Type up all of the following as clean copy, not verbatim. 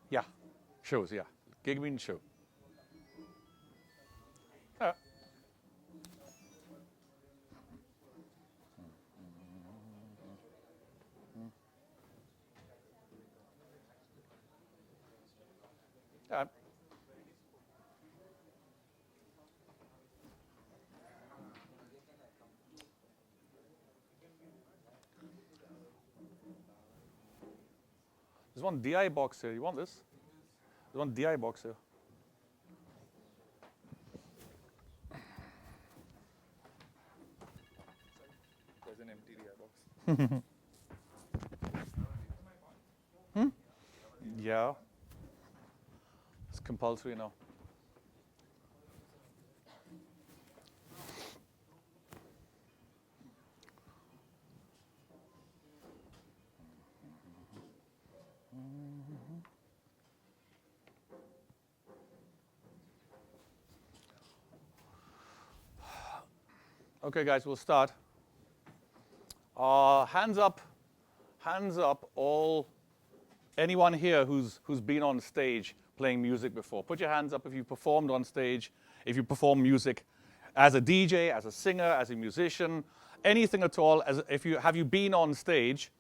Yeah, shows, yeah. Gig means show. Uh, uh, there's one DI box here. You want this? There's one DI box here. There's an empty DI box. Yeah. It's compulsory now. Okay, guys, we'll start. Hands up, all anyone here who's been on stage playing music before. Put your hands up if you performed on stage, if you perform music as a DJ, as a singer, as a musician, anything at all. Have you been on stage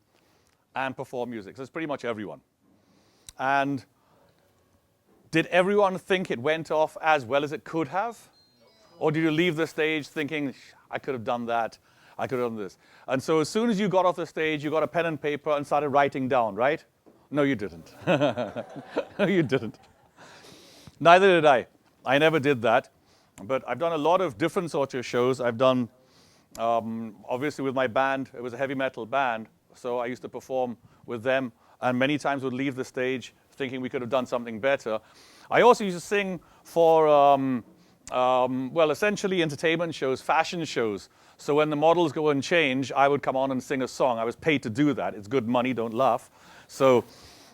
and performed music? So it's pretty much everyone. And did everyone think it went off as well as it could have? Or did you leave the stage thinking, I could have done that, I could have done this? And so as soon as you got off the stage, you got a pen and paper and started writing down, right? No, you didn't. No, you didn't. Neither did I. I never did that. But I've done a lot of different sorts of shows. I've done, obviously with my band, it was a heavy metal band, so I used to perform with them, and many times would leave the stage thinking we could have done something better. I also used to sing for, well, essentially entertainment shows, fashion shows. So when the models go and change, I would come on and sing a song. I was paid to do that. It's good money, don't laugh. So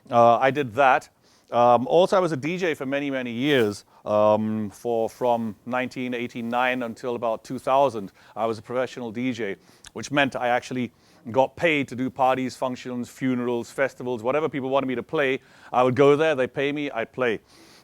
I did that. Also, I was a DJ for many, many years. From 1989 until about 2000, I was a professional DJ, which meant I actually got paid to do parties, functions, funerals, festivals, whatever people wanted me to play. I would go there, they pay me, I'd play.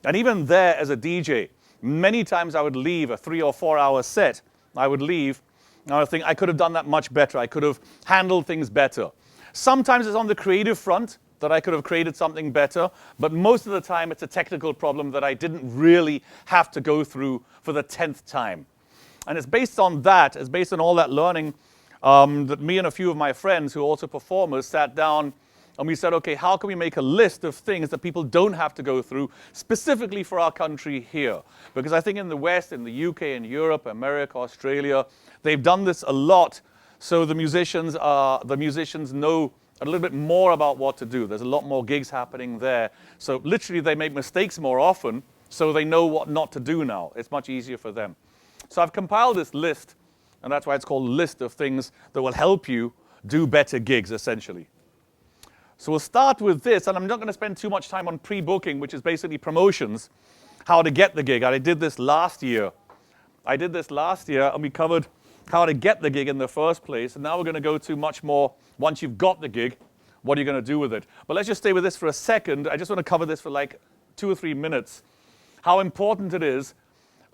And even there as a DJ, many times I would leave a 3 or 4 hour set. I would leave, and I would think I could have done that much better. I could have handled things better. Sometimes it's on the creative front that I could have created something better, but most of the time it's a technical problem that I didn't really have to go through for the 10th time. And it's based on that, it's based on all that learning that me and a few of my friends who are also performers sat down and we said, okay, how can we make a list of things that people don't have to go through specifically for our country here? Because I think in the West, in the UK, in Europe, America, Australia, they've done this a lot. So the musicians know a little bit more about what to do. There's a lot more gigs happening there. So literally they make mistakes more often, so they know what not to do now. It's much easier for them. So I've compiled this list, and that's why it's called a list of things that will help you do better gigs, essentially. So we'll start with this, and I'm not going to spend too much time on pre-booking, which is basically promotions, how to get the gig. I did this last year. And we covered how to get the gig in the first place. And now we're going to go to much more, once you've got the gig, what are you going to do with it? But let's just stay with this for a second. I just want to cover this for like 2 or 3 minutes. How important it is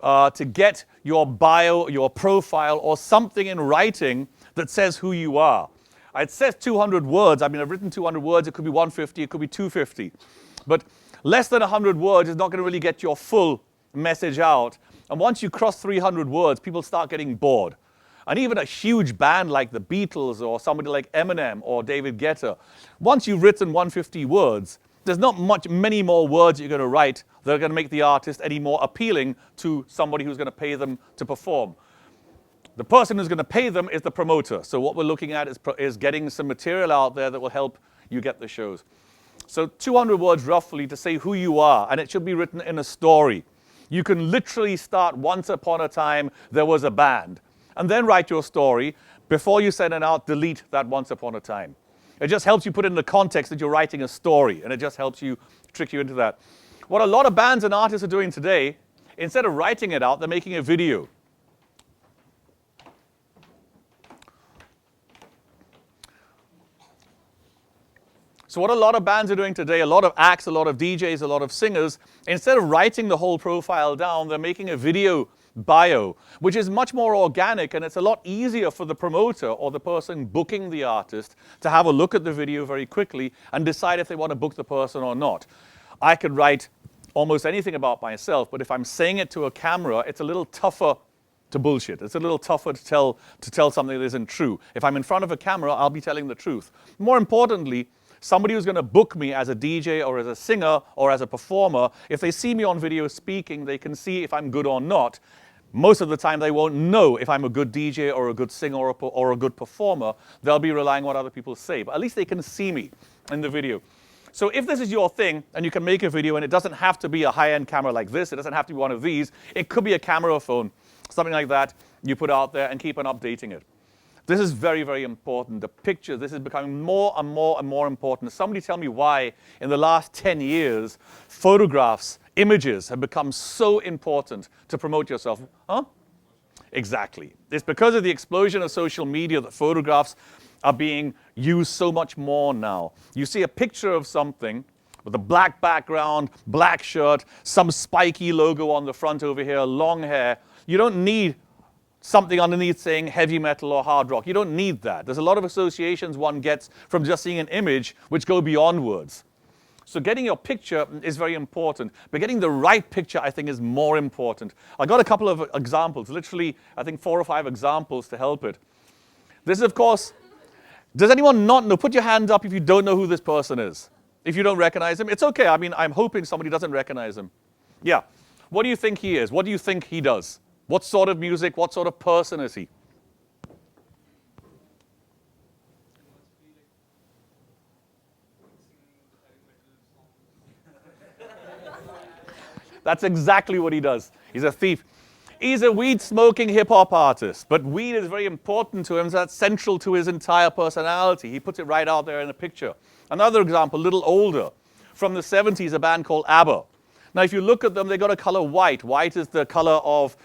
to get your bio, your profile, or something in writing that says who you are. It says 200 words. I mean, I've written 200 words. It could be 150. It could be 250. But less than 100 words is not going to really get your full message out. And once you cross 300 words, people start getting bored. And even a huge band like the Beatles or somebody like Eminem or David Guetta, once you've written 150 words, there's not many more words you're going to write that are going to make the artist any more appealing to somebody who's going to pay them to perform. The person who's going to pay them is the promoter. So what we're looking at is getting some material out there that will help you get the shows. So 200 words roughly to say who you are, and it should be written in a story. You can literally start once upon a time there was a band, and then write your story. Before you send it out, delete that once upon a time. It just helps you put it in the context that you're writing a story, and it just helps you trick you into that. What a lot of bands and artists are doing today, instead of writing it out, they're making a video. So what a lot of bands are doing today, a lot of acts, a lot of DJs, a lot of singers, instead of writing the whole profile down, they're making a video bio, which is much more organic, and it's a lot easier for the promoter or the person booking the artist to have a look at the video very quickly and decide if they want to book the person or not. I could write almost anything about myself, but if I'm saying it to a camera, it's a little tougher to bullshit. It's a little tougher to tell something that isn't true. If I'm in front of a camera, I'll be telling the truth. More importantly, somebody who's going to book me as a DJ or as a singer or as a performer, if they see me on video speaking, they can see if I'm good or not. Most of the time, they won't know if I'm a good DJ or a good singer or a good performer. They'll be relying on what other people say, but at least they can see me in the video. So if this is your thing, and you can make a video, and it doesn't have to be a high-end camera like this, it doesn't have to be one of these, it could be a camera phone, something like that, you put out there and keep on updating it. This is very, very important. The picture, this is becoming more and more and more important. Somebody tell me why in the last 10 years, photographs, images have become so important to promote yourself. Huh? Exactly. It's because of the explosion of social media that photographs are being used so much more now. You see a picture of something with a black background, black shirt, some spiky logo on the front over here, long hair. You don't need something underneath saying heavy metal or hard rock. You don't need that. There's a lot of associations one gets from just seeing an image which go beyond words. So getting your picture is very important, but getting the right picture, I think, is more important. I got a couple of examples, literally, I think 4 or 5 examples to help it. This is, of course, does anyone not know? Put your hand up if you don't know who this person is. If you don't recognize him, it's okay. I mean, I'm hoping somebody doesn't recognize him. Yeah. What do you think he is? What do you think he does? What sort of music, what sort of person is he? That's exactly what he does. He's a thief. He's a weed-smoking hip-hop artist, but weed is very important to him, so that's central to his entire personality. He puts it right out there in a picture. Another example, a little older, from the 70s, a band called ABBA. Now, if you look at them, they got a color white. White is the color of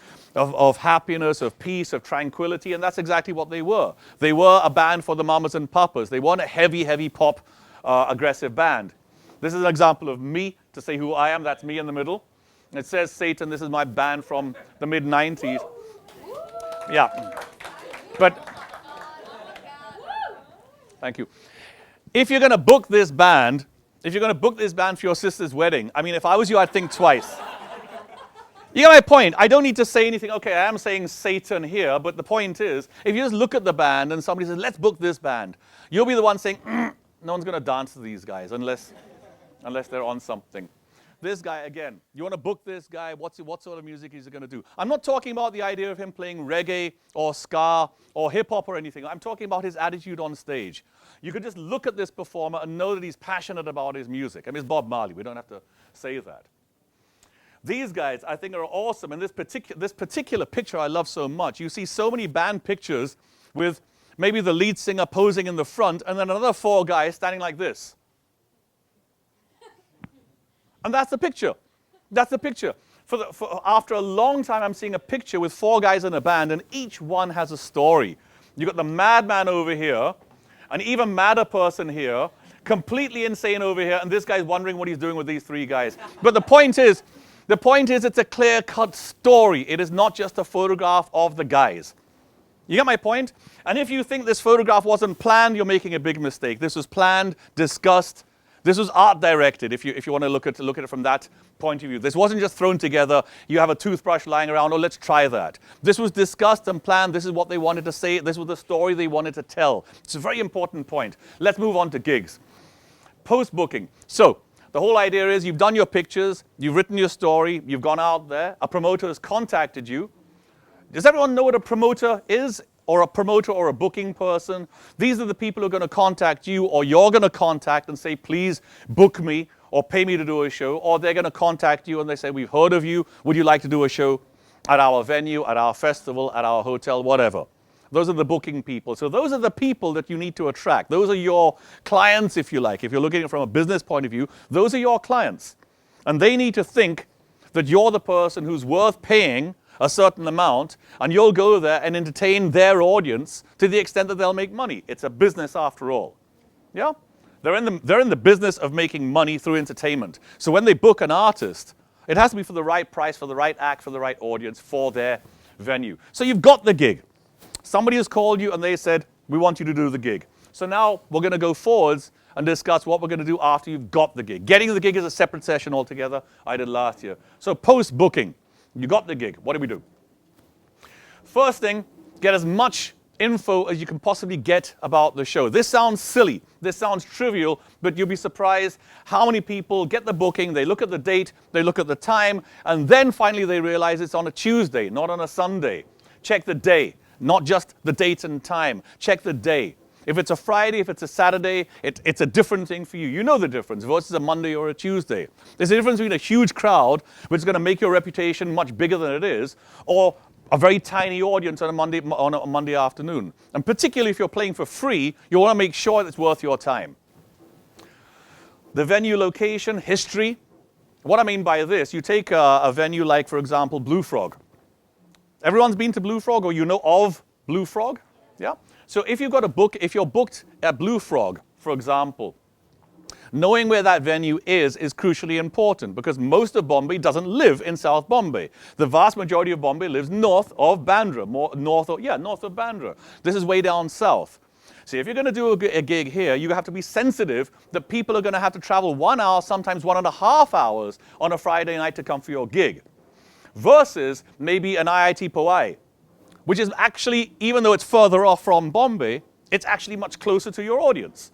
happiness, of peace, of tranquility, and that's exactly what they were. They were a band for the mamas and papas. They weren't a heavy, heavy pop, aggressive band. This is an example of me, to say who I am. That's me in the middle. It says Satan. This is my band from the mid-90s. Yeah. But, thank you. If you're going to book this band, for your sister's wedding, I mean, if I was you, I'd think twice. You get my point. I don't need to say anything. Okay, I am saying Satan here, but the point is, if you just look at the band and somebody says, let's book this band, you'll be the one saying, no one's going to dance to these guys unless they're on something. This guy, again, you want to book this guy, what sort of music is he going to do? I'm not talking about the idea of him playing reggae or ska or hip-hop or anything. I'm talking about his attitude on stage. You could just look at this performer and know that he's passionate about his music. I mean, it's Bob Marley. We don't have to say that. These guys, I think, are awesome. And this particular picture I love so much. You see so many band pictures with maybe the lead singer posing in the front and then another 4 guys standing like this. And that's the picture. That's the picture. After a long time, I'm seeing a picture with 4 guys in a band, and each one has a story. You got the madman over here, an even madder person here, completely insane over here, and this guy's wondering what he's doing with these 3 guys. But the point is, it's a clear-cut story. It is not just a photograph of the guys. You get my point? And if you think this photograph wasn't planned, you're making a big mistake. This was planned, discussed. This was art directed, if you want to look at it from that point of view. This wasn't just thrown together. You have a toothbrush lying around, oh, let's try that. This was discussed and planned. This is what they wanted to say. This was the story they wanted to tell. It's a very important point. Let's move on to gigs. Post-booking. So the whole idea is you've done your pictures, you've written your story, you've gone out there, a promoter has contacted you. Does everyone know what a promoter is? Or a promoter or a booking person? These are the people who are going to contact you, or you're going to contact and say, please book me or pay me to do a show. Or they're going to contact you and they say, we've heard of you. Would you like to do a show at our venue, at our festival, at our hotel, whatever? Those are the booking people. So those are the people that you need to attract. Those are your clients, if you like. If you're looking at it from a business point of view, those are your clients. And they need to think that you're the person who's worth paying a certain amount, and you'll go there and entertain their audience to the extent that they'll make money. It's a business after all. Yeah? They're in the business of making money through entertainment. So when they book an artist, it has to be for the right price, for the right act, for the right audience, for their venue. So you've got the gig. Somebody has called you and they said, we want you to do the gig. So now we're going to go forwards and discuss what we're going to do after you've got the gig. Getting the gig is a separate session altogether. I did last year. So post-booking, you got the gig. What do we do? First thing, get as much info as you can possibly get about the show. This sounds silly. This sounds trivial, but you'll be surprised how many people get the booking, they look at the date, they look at the time, and then finally they realize it's on a Tuesday, not on a Sunday. Check the day, not just the date and time. Check the day. If it's a Friday, if it's a Saturday, it's a different thing for you. You know the difference versus a Monday or a Tuesday. There's a difference between a huge crowd, which is going to make your reputation much bigger than it is, or a very tiny audience on a Monday afternoon. And particularly if you're playing for free, you want to make sure it's worth your time. The venue location, history. What I mean by this, you take a venue like, for example, Blue Frog. Everyone's been to Blue Frog, or you know of Blue Frog? Yeah? So if you've got a book, if you're booked at Blue Frog, for example, knowing where that venue is crucially important because most of Bombay doesn't live in South Bombay. The vast majority of Bombay lives north of Bandra, north of Bandra. This is way down south. So if you're going to do a gig here, you have to be sensitive that people are going to have to travel 1 hour, sometimes 1.5 hours on a Friday night to come for your gig. Versus maybe an IIT Powai, which is actually, even though it's further off from Bombay, it's actually much closer to your audience.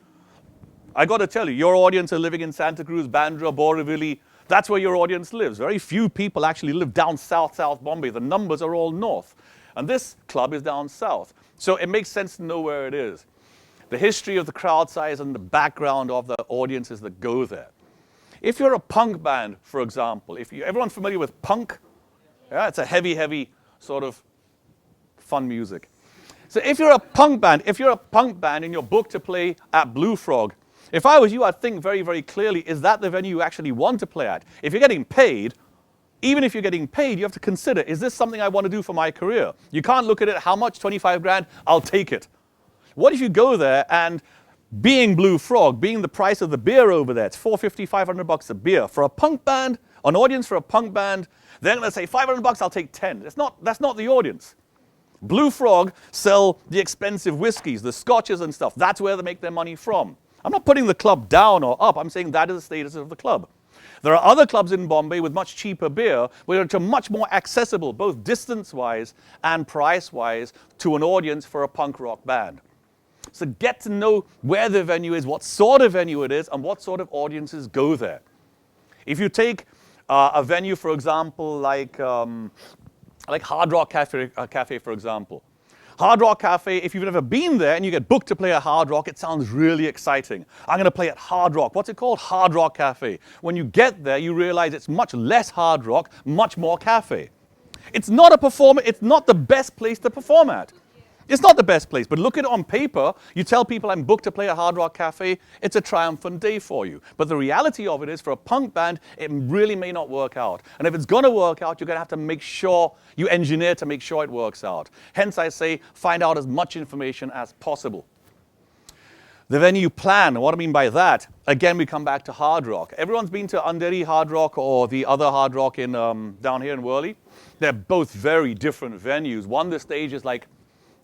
I got to tell you, your audience are living in Santa Cruz, Bandra, Borivali. That's where your audience lives. Very few people actually live down south Bombay. The numbers are all north. And this club is down south. So it makes sense to know where it is. The history of the crowd size and the background of the audiences that go there. If you're a punk band, for example, everyone familiar with punk? Yeah, it's a heavy sort of fun music. So if you're a punk band and you're booked to play at Blue Frog, if I was you, I'd think very, very clearly, is that the venue you actually want to play at? If you're getting paid, even if you're getting paid, you have to consider, is this something I want to do for my career? You can't look at it, how much? 25 grand? I'll take it. What if you go there and being Blue Frog, being the price of the beer over there, it's $450, $500 a beer. For a punk band, an audience for a punk band, they're going to say $500, I'll take 10. That's not the audience. Blue Frog sell the expensive whiskeys, the scotches and stuff. That's where they make their money from. I'm not putting the club down or up. I'm saying that is the status of the club. There are other clubs in Bombay with much cheaper beer, which are much more accessible, both distance-wise and price-wise, to an audience for a punk rock band. So get to know where the venue is, what sort of venue it is, and what sort of audiences go there. If you take a venue, for example, like Hard Rock Cafe, for example. Hard Rock Cafe, if you've never been there and you get booked to play at Hard Rock, it sounds really exciting. I'm going to play at Hard Rock. What's it called? Hard Rock Cafe. When you get there, you realize it's much less hard rock, much more cafe. It's not the best place to perform at. It's not the best place, but look at it on paper. You tell people I'm booked to play at Hard Rock Cafe, it's a triumphant day for you. But the reality of it is, for a punk band, it really may not work out. And if it's going to work out, you're going to have to make sure, you engineer to make sure it works out. Hence, I say, find out as much information as possible. The venue plan, what I mean by that, again, we come back to Hard Rock. Everyone's been to Andheri Hard Rock or the other Hard Rock down here in Worli. They're both very different venues. One, the stage is like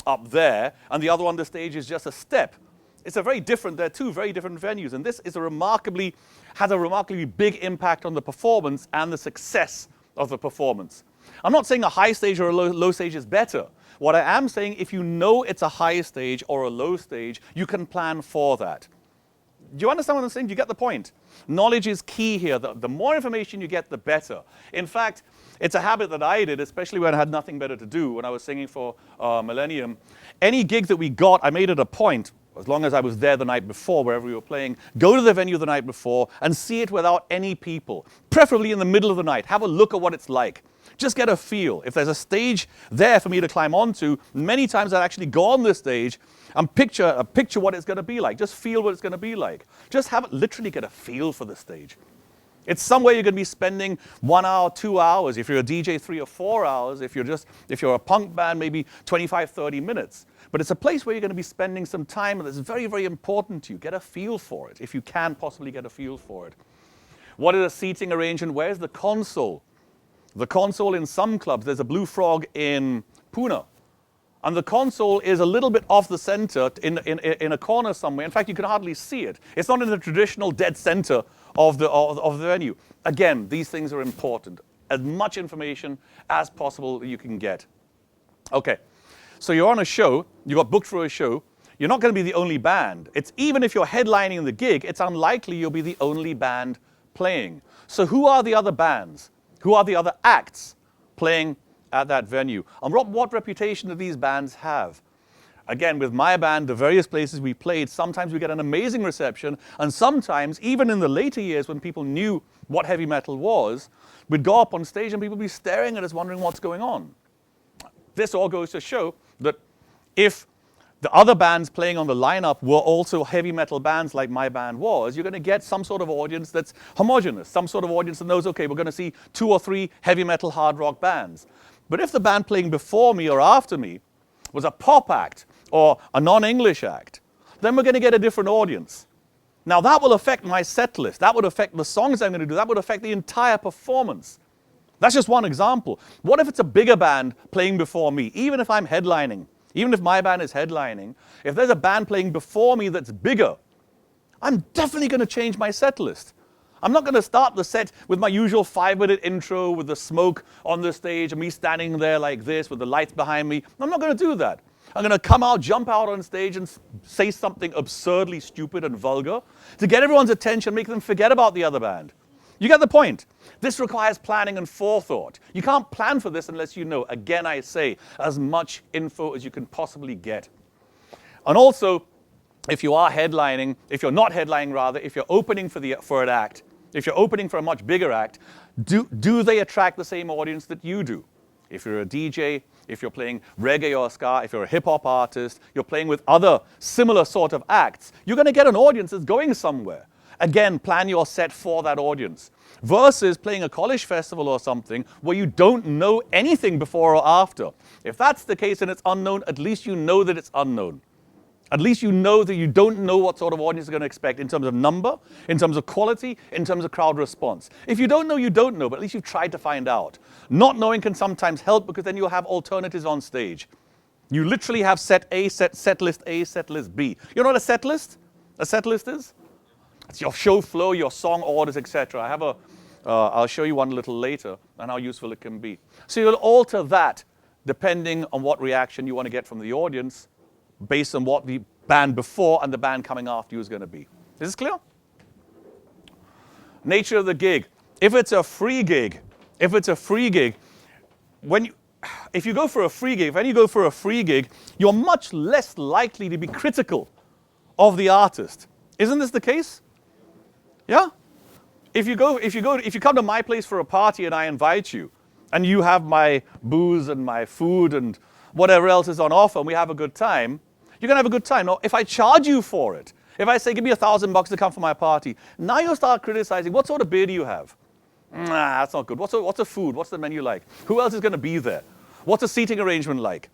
up there, and the other one, the stage is just a step. They're two very different venues, and this is has a remarkably big impact on the performance and the success of the performance. I'm not saying a high stage or a low stage is better. What I am saying, if you know it's a high stage or a low stage, you can plan for that. Do you understand what I'm saying? Do you get the point? Knowledge is key here. The more information you get, the better. In fact, it's a habit that I did, especially when I had nothing better to do, when I was singing for Millennium. Any gig that we got, I made it a point, as long as I was there the night before, wherever we were playing, go to the venue the night before and see it without any people, preferably in the middle of the night. Have a look at what it's like. Just get a feel. If there's a stage there for me to climb onto, many times I'd actually go on this stage and picture what it's going to be like. Just feel what it's going to be like. Just literally get a feel for the stage. It's somewhere you're going to be spending 1 hour, 2 hours. If you're a DJ, 3 or 4 hours. If you're a punk band, maybe 25, 30 minutes. But it's a place where you're going to be spending some time, and it's very, very important to you. Get a feel for it, if you can possibly get a feel for it. What is a seating arrangement? Where's the console? The console in some clubs, there's a Blue Frog in Pune. And the console is a little bit off the center in a corner somewhere. In fact, you can hardly see it. It's not in the traditional dead center of the venue. Again, these things are important. As much information as possible you can get. Okay, so you're on a show. You got booked for a show. You're not going to be the only band. Even if you're headlining the gig, it's unlikely you'll be the only band playing. So who are the other bands? Who are the other acts playing at that venue? And what reputation do these bands have? Again, with my band, the various places we played, sometimes we get an amazing reception, and sometimes, even in the later years when people knew what heavy metal was, we'd go up on stage and people would be staring at us wondering what's going on. This all goes to show that if the other bands playing on the lineup were also heavy metal bands like my band was, you're going to get some sort of audience that's homogenous, some sort of audience that knows, okay, we're going to see 2 or 3 heavy metal hard rock bands. But if the band playing before me or after me was a pop act or a non-English act, then we're going to get a different audience. Now that will affect my set list. That would affect the songs I'm going to do. That would affect the entire performance. That's just one example. What if it's a bigger band playing before me? Even if I'm headlining, even if my band is headlining, if there's a band playing before me that's bigger, I'm definitely going to change my set list. I'm not going to start the set with my usual 5-minute intro with the smoke on the stage and me standing there like this with the lights behind me. I'm not going to do that. I'm going to come out, jump out on stage and say something absurdly stupid and vulgar to get everyone's attention, make them forget about the other band. You get the point? This requires planning and forethought. You can't plan for this unless you know, again I say, as much info as you can possibly get. And also, if you are headlining, if you're not headlining rather, if you're opening for an act, if you're opening for a much bigger act, do they attract the same audience that you do? If you're a DJ, if you're playing reggae or ska, if you're a hip-hop artist, you're playing with other similar sort of acts, you're going to get an audience that's going somewhere. Again, plan your set for that audience. Versus playing a college festival or something where you don't know anything before or after. If that's the case and it's unknown, at least you know that it's unknown. At least you know that you don't know what sort of audience you're going to expect in terms of number, in terms of quality, in terms of crowd response. If you don't know, you don't know, but at least you've tried to find out. Not knowing can sometimes help because then you'll have alternatives on stage. You literally have set A, set list A, set list B. You know what a set list? A set list is? It's your show flow, your song orders, etc. I have I'll show you one a little later and how useful it can be. So you'll alter that depending on what reaction you want to get from the audience based on what the band before and the band coming after you is going to be. Is this clear? Nature of the gig. If it's a free gig, if you go for a free gig, you're much less likely to be critical of the artist. Isn't this the case? Yeah? If you come to my place for a party and I invite you, and you have my booze and my food and whatever else is on offer and we have a good time, you're going to have a good time. Now, if I charge you for it, if I say, give me $1,000 to come for my party, now you'll start criticizing, what sort of beer do you have? Nah, that's not good. What's the food? What's the menu like? Who else is going to be there? What's the seating arrangement like?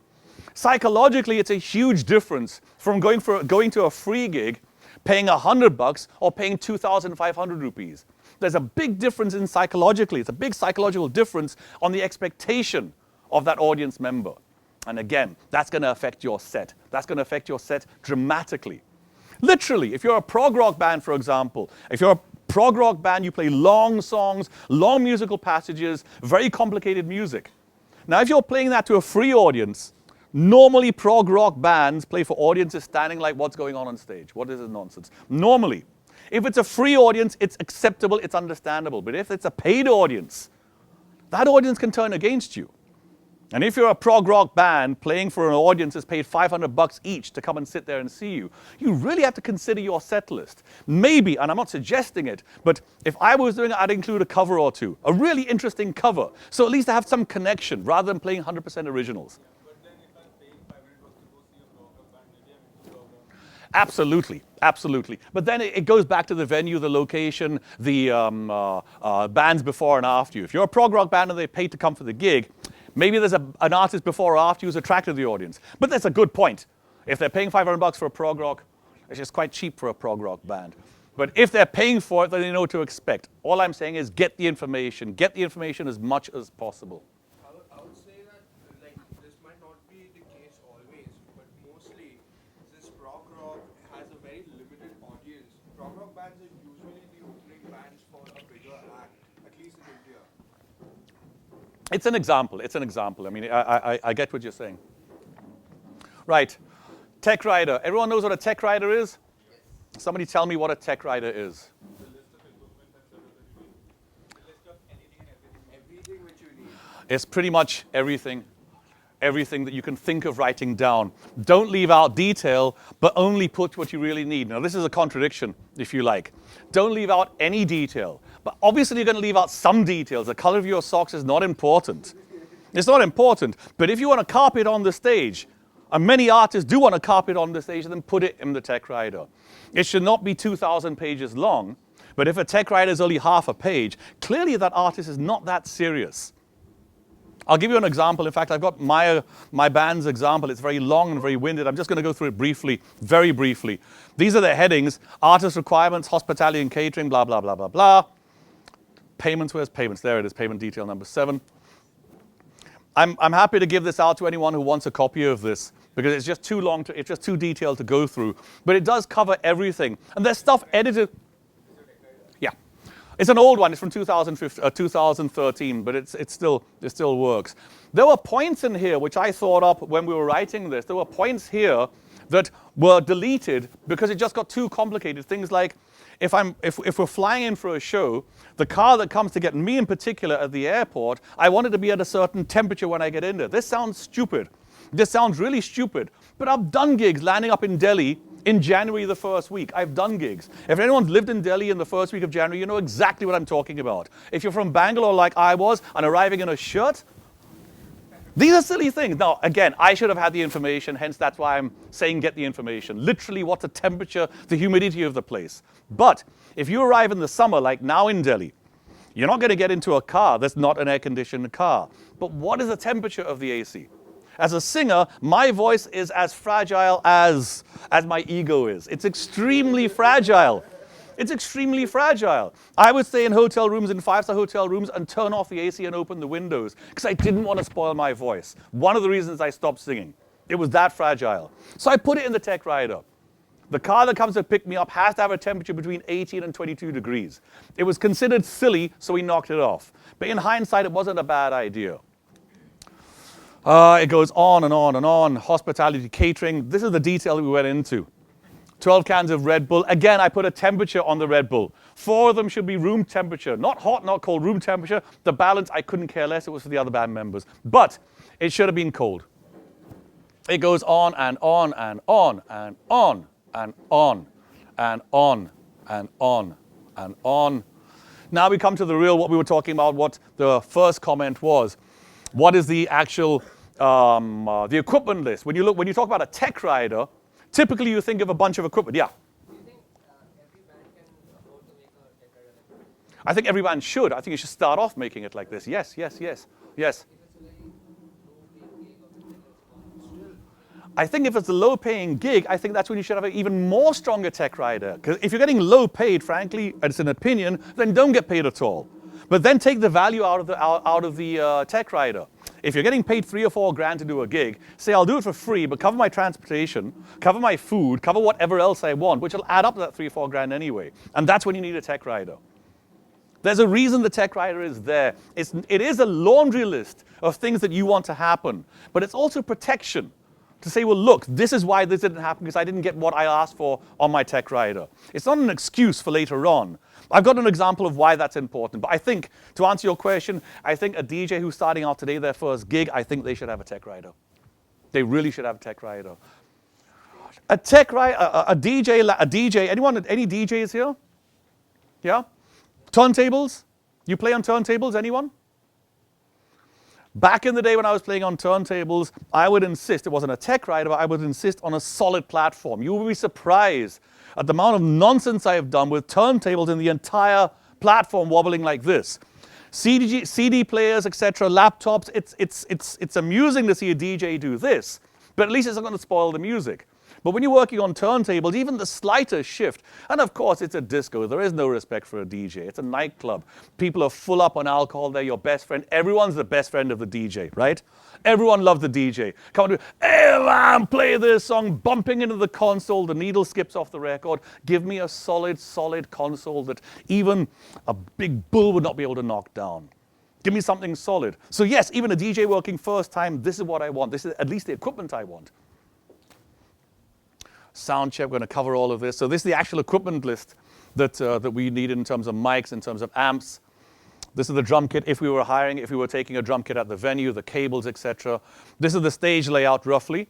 Psychologically, it's a huge difference from going to a free gig, paying $100 or paying 2,500 rupees. There's a big difference in psychologically. It's a big psychological difference on the expectation of that audience member. And again, that's going to affect your set. That's going to affect your set dramatically. Literally, if you're a prog rock band, for example, if you're a prog rock band, you play long songs, long musical passages, very complicated music. Now, if you're playing that to a free audience, normally prog rock bands play for audiences standing like, what's going on stage? What is this nonsense? Normally. If it's a free audience, it's acceptable, it's understandable. But if it's a paid audience, that audience can turn against you. And if you're a prog rock band playing for an audience that's paid $500 each to come and sit there and see you, you really have to consider your set list. Maybe, and I'm not suggesting it, but if I was doing it, I'd include a cover or two. A really interesting cover. So at least I have some connection rather than playing 100% originals. But then if I'm paying $500 to go see a prog rock band, maybe I'm into prog rock. Absolutely, absolutely. But then it goes back to the venue, the location, the bands before and after you. If you're a prog rock band and they paid to come for the gig, maybe there's an artist before or after you who's attracted the audience. But that's a good point. If they're paying $500 for a prog rock, it's just quite cheap for a prog rock band. But if they're paying for it, then they know what to expect. All I'm saying is get the information. Get the information as much as possible. I would say that like this might not be the case always, but mostly this prog rock has a very limited audience. Prog rock bands are usually the opening bands for a bigger act, at least in India. It's an example. It's an example. I mean, I get what you're saying. Right. Tech Rider. Everyone knows what a Tech Rider is? Somebody tell me what a Tech Rider is. The list of equipment and service that you need. The list of anything and everything. Everything which you need. It's pretty much everything that you can think of writing down. Don't leave out detail, but only put what you really need. Now, this is a contradiction, if you like. Don't leave out any detail. But obviously, you're going to leave out some details. The color of your socks is not important. It's not important. But if you want a carpet on the stage, and many artists do want a carpet on the stage, then put it in the Tech Rider. It should not be 2,000 pages long. But if a Tech Rider is only half a page, clearly that artist is not that serious. I'll give you an example. In fact, I've got my band's example. It's very long and very winded. I'm just going to go through it briefly, very briefly. These are the headings: artist requirements, hospitality and catering, blah, blah, blah, blah, blah. Payments, where's payments? There it is, payment detail number 7. I'm happy to give this out to anyone who wants a copy of this, because it's just too long, it's just too detailed to go through. But it does cover everything. And there's stuff edited. Yeah. It's an old one. It's from 2013, but it still works. There were points in here which I thought up when we were writing this. There were points here that were deleted because it just got too complicated. Things like, if we're flying in for a show, the car that comes to get me in particular at the airport, I want it to be at a certain temperature when I get in there. This sounds stupid. This sounds really stupid. But I've done gigs landing up in Delhi in January the first week. I've done gigs. If anyone's lived in Delhi in the first week of January, you know exactly what I'm talking about. If you're from Bangalore like I was and arriving in a shirt, these are silly things. Now, again, I should have had the information, hence that's why I'm saying get the information. Literally, what's the temperature, the humidity of the place. But if you arrive in the summer, like now in Delhi, you're not going to get into a car that's not an air-conditioned car. But what is the temperature of the AC? As a singer, my voice is as fragile as my ego is. It's extremely fragile. It's extremely fragile. I would stay in hotel rooms, in 5-star hotel rooms, and turn off the AC and open the windows because I didn't want to spoil my voice. One of the reasons I stopped singing. It was that fragile. So I put it in the Tech Rider. The car that comes to pick me up has to have a temperature between 18 and 22 degrees. It was considered silly, so we knocked it off. But in hindsight, it wasn't a bad idea. It goes on and on and on. Hospitality, catering. This is the detail we went into. 12 cans of Red Bull. Again, I put a temperature on the Red Bull. 4 of them should be room temperature. Not hot, not cold, room temperature. The balance, I couldn't care less. It was for the other band members. But it should have been cold. It goes on and on and on and on and on and on and on and on. Now we come to the real, what we were talking about, what the first comment was. What is the actual, the equipment list? When you talk about a Tech Rider, typically you think of a bunch of equipment. Yeah? Do you think every band can afford to make a Tech Rider like this? I think every band should. I think you should start off making it like this. Yes, yes, yes, yes. If it's a very low paying gig, I think if it's a low-paying gig, I think that's when you should have an even more stronger Tech Rider. Because if you're getting low-paid, frankly, and it's an opinion, then don't get paid at all. But then take the value out of the Tech Rider. If you're getting paid $3 or $4 grand to do a gig, say I'll do it for free, but cover my transportation, cover my food, cover whatever else I want, which will add up to that $3 or $4 grand anyway. And that's when you need a Tech Rider. There's a reason the Tech Rider is there. It is a laundry list of things that you want to happen, but it's also protection. To say, well, look, this is why this didn't happen because I didn't get what I asked for on my Tech Rider. It's not an excuse for later on. I've got an example of why that's important. But I think, to answer your question, I think a DJ who's starting out today, their first gig, I think they should have a Tech Rider. They really should have a Tech Rider. A Tech Rider, a DJ, anyone, any DJs here? Yeah? Turntables? You play on turntables, anyone? Back in the day when I was playing on turntables, I would insist, it wasn't a Tech Rider, but I would insist on a solid platform. You will be surprised at the amount of nonsense I have done with turntables in the entire platform wobbling like this. CD players, etc., laptops, it's amusing to see a DJ do this, but at least it's not going to spoil the music. But when you're working on turntables, even the slightest shift, and of course it's a disco, there is no respect for a DJ. It's a nightclub. People are full up on alcohol, they're your best friend. Everyone's the best friend of the DJ, right? Everyone loves the DJ. Come on, hey man, play this song, bumping into the console, the needle skips off the record. Give me a solid console that even a big bull would not be able to knock down. Give me something solid. So yes, even a DJ working first time, this is what I want. This is at least the equipment I want. Sound check, we're going to cover all of this. So this is the actual equipment list that we need in terms of mics, in terms of amps. This is the drum kit if we were taking a drum kit at the venue, the cables, etc. This is the stage layout roughly.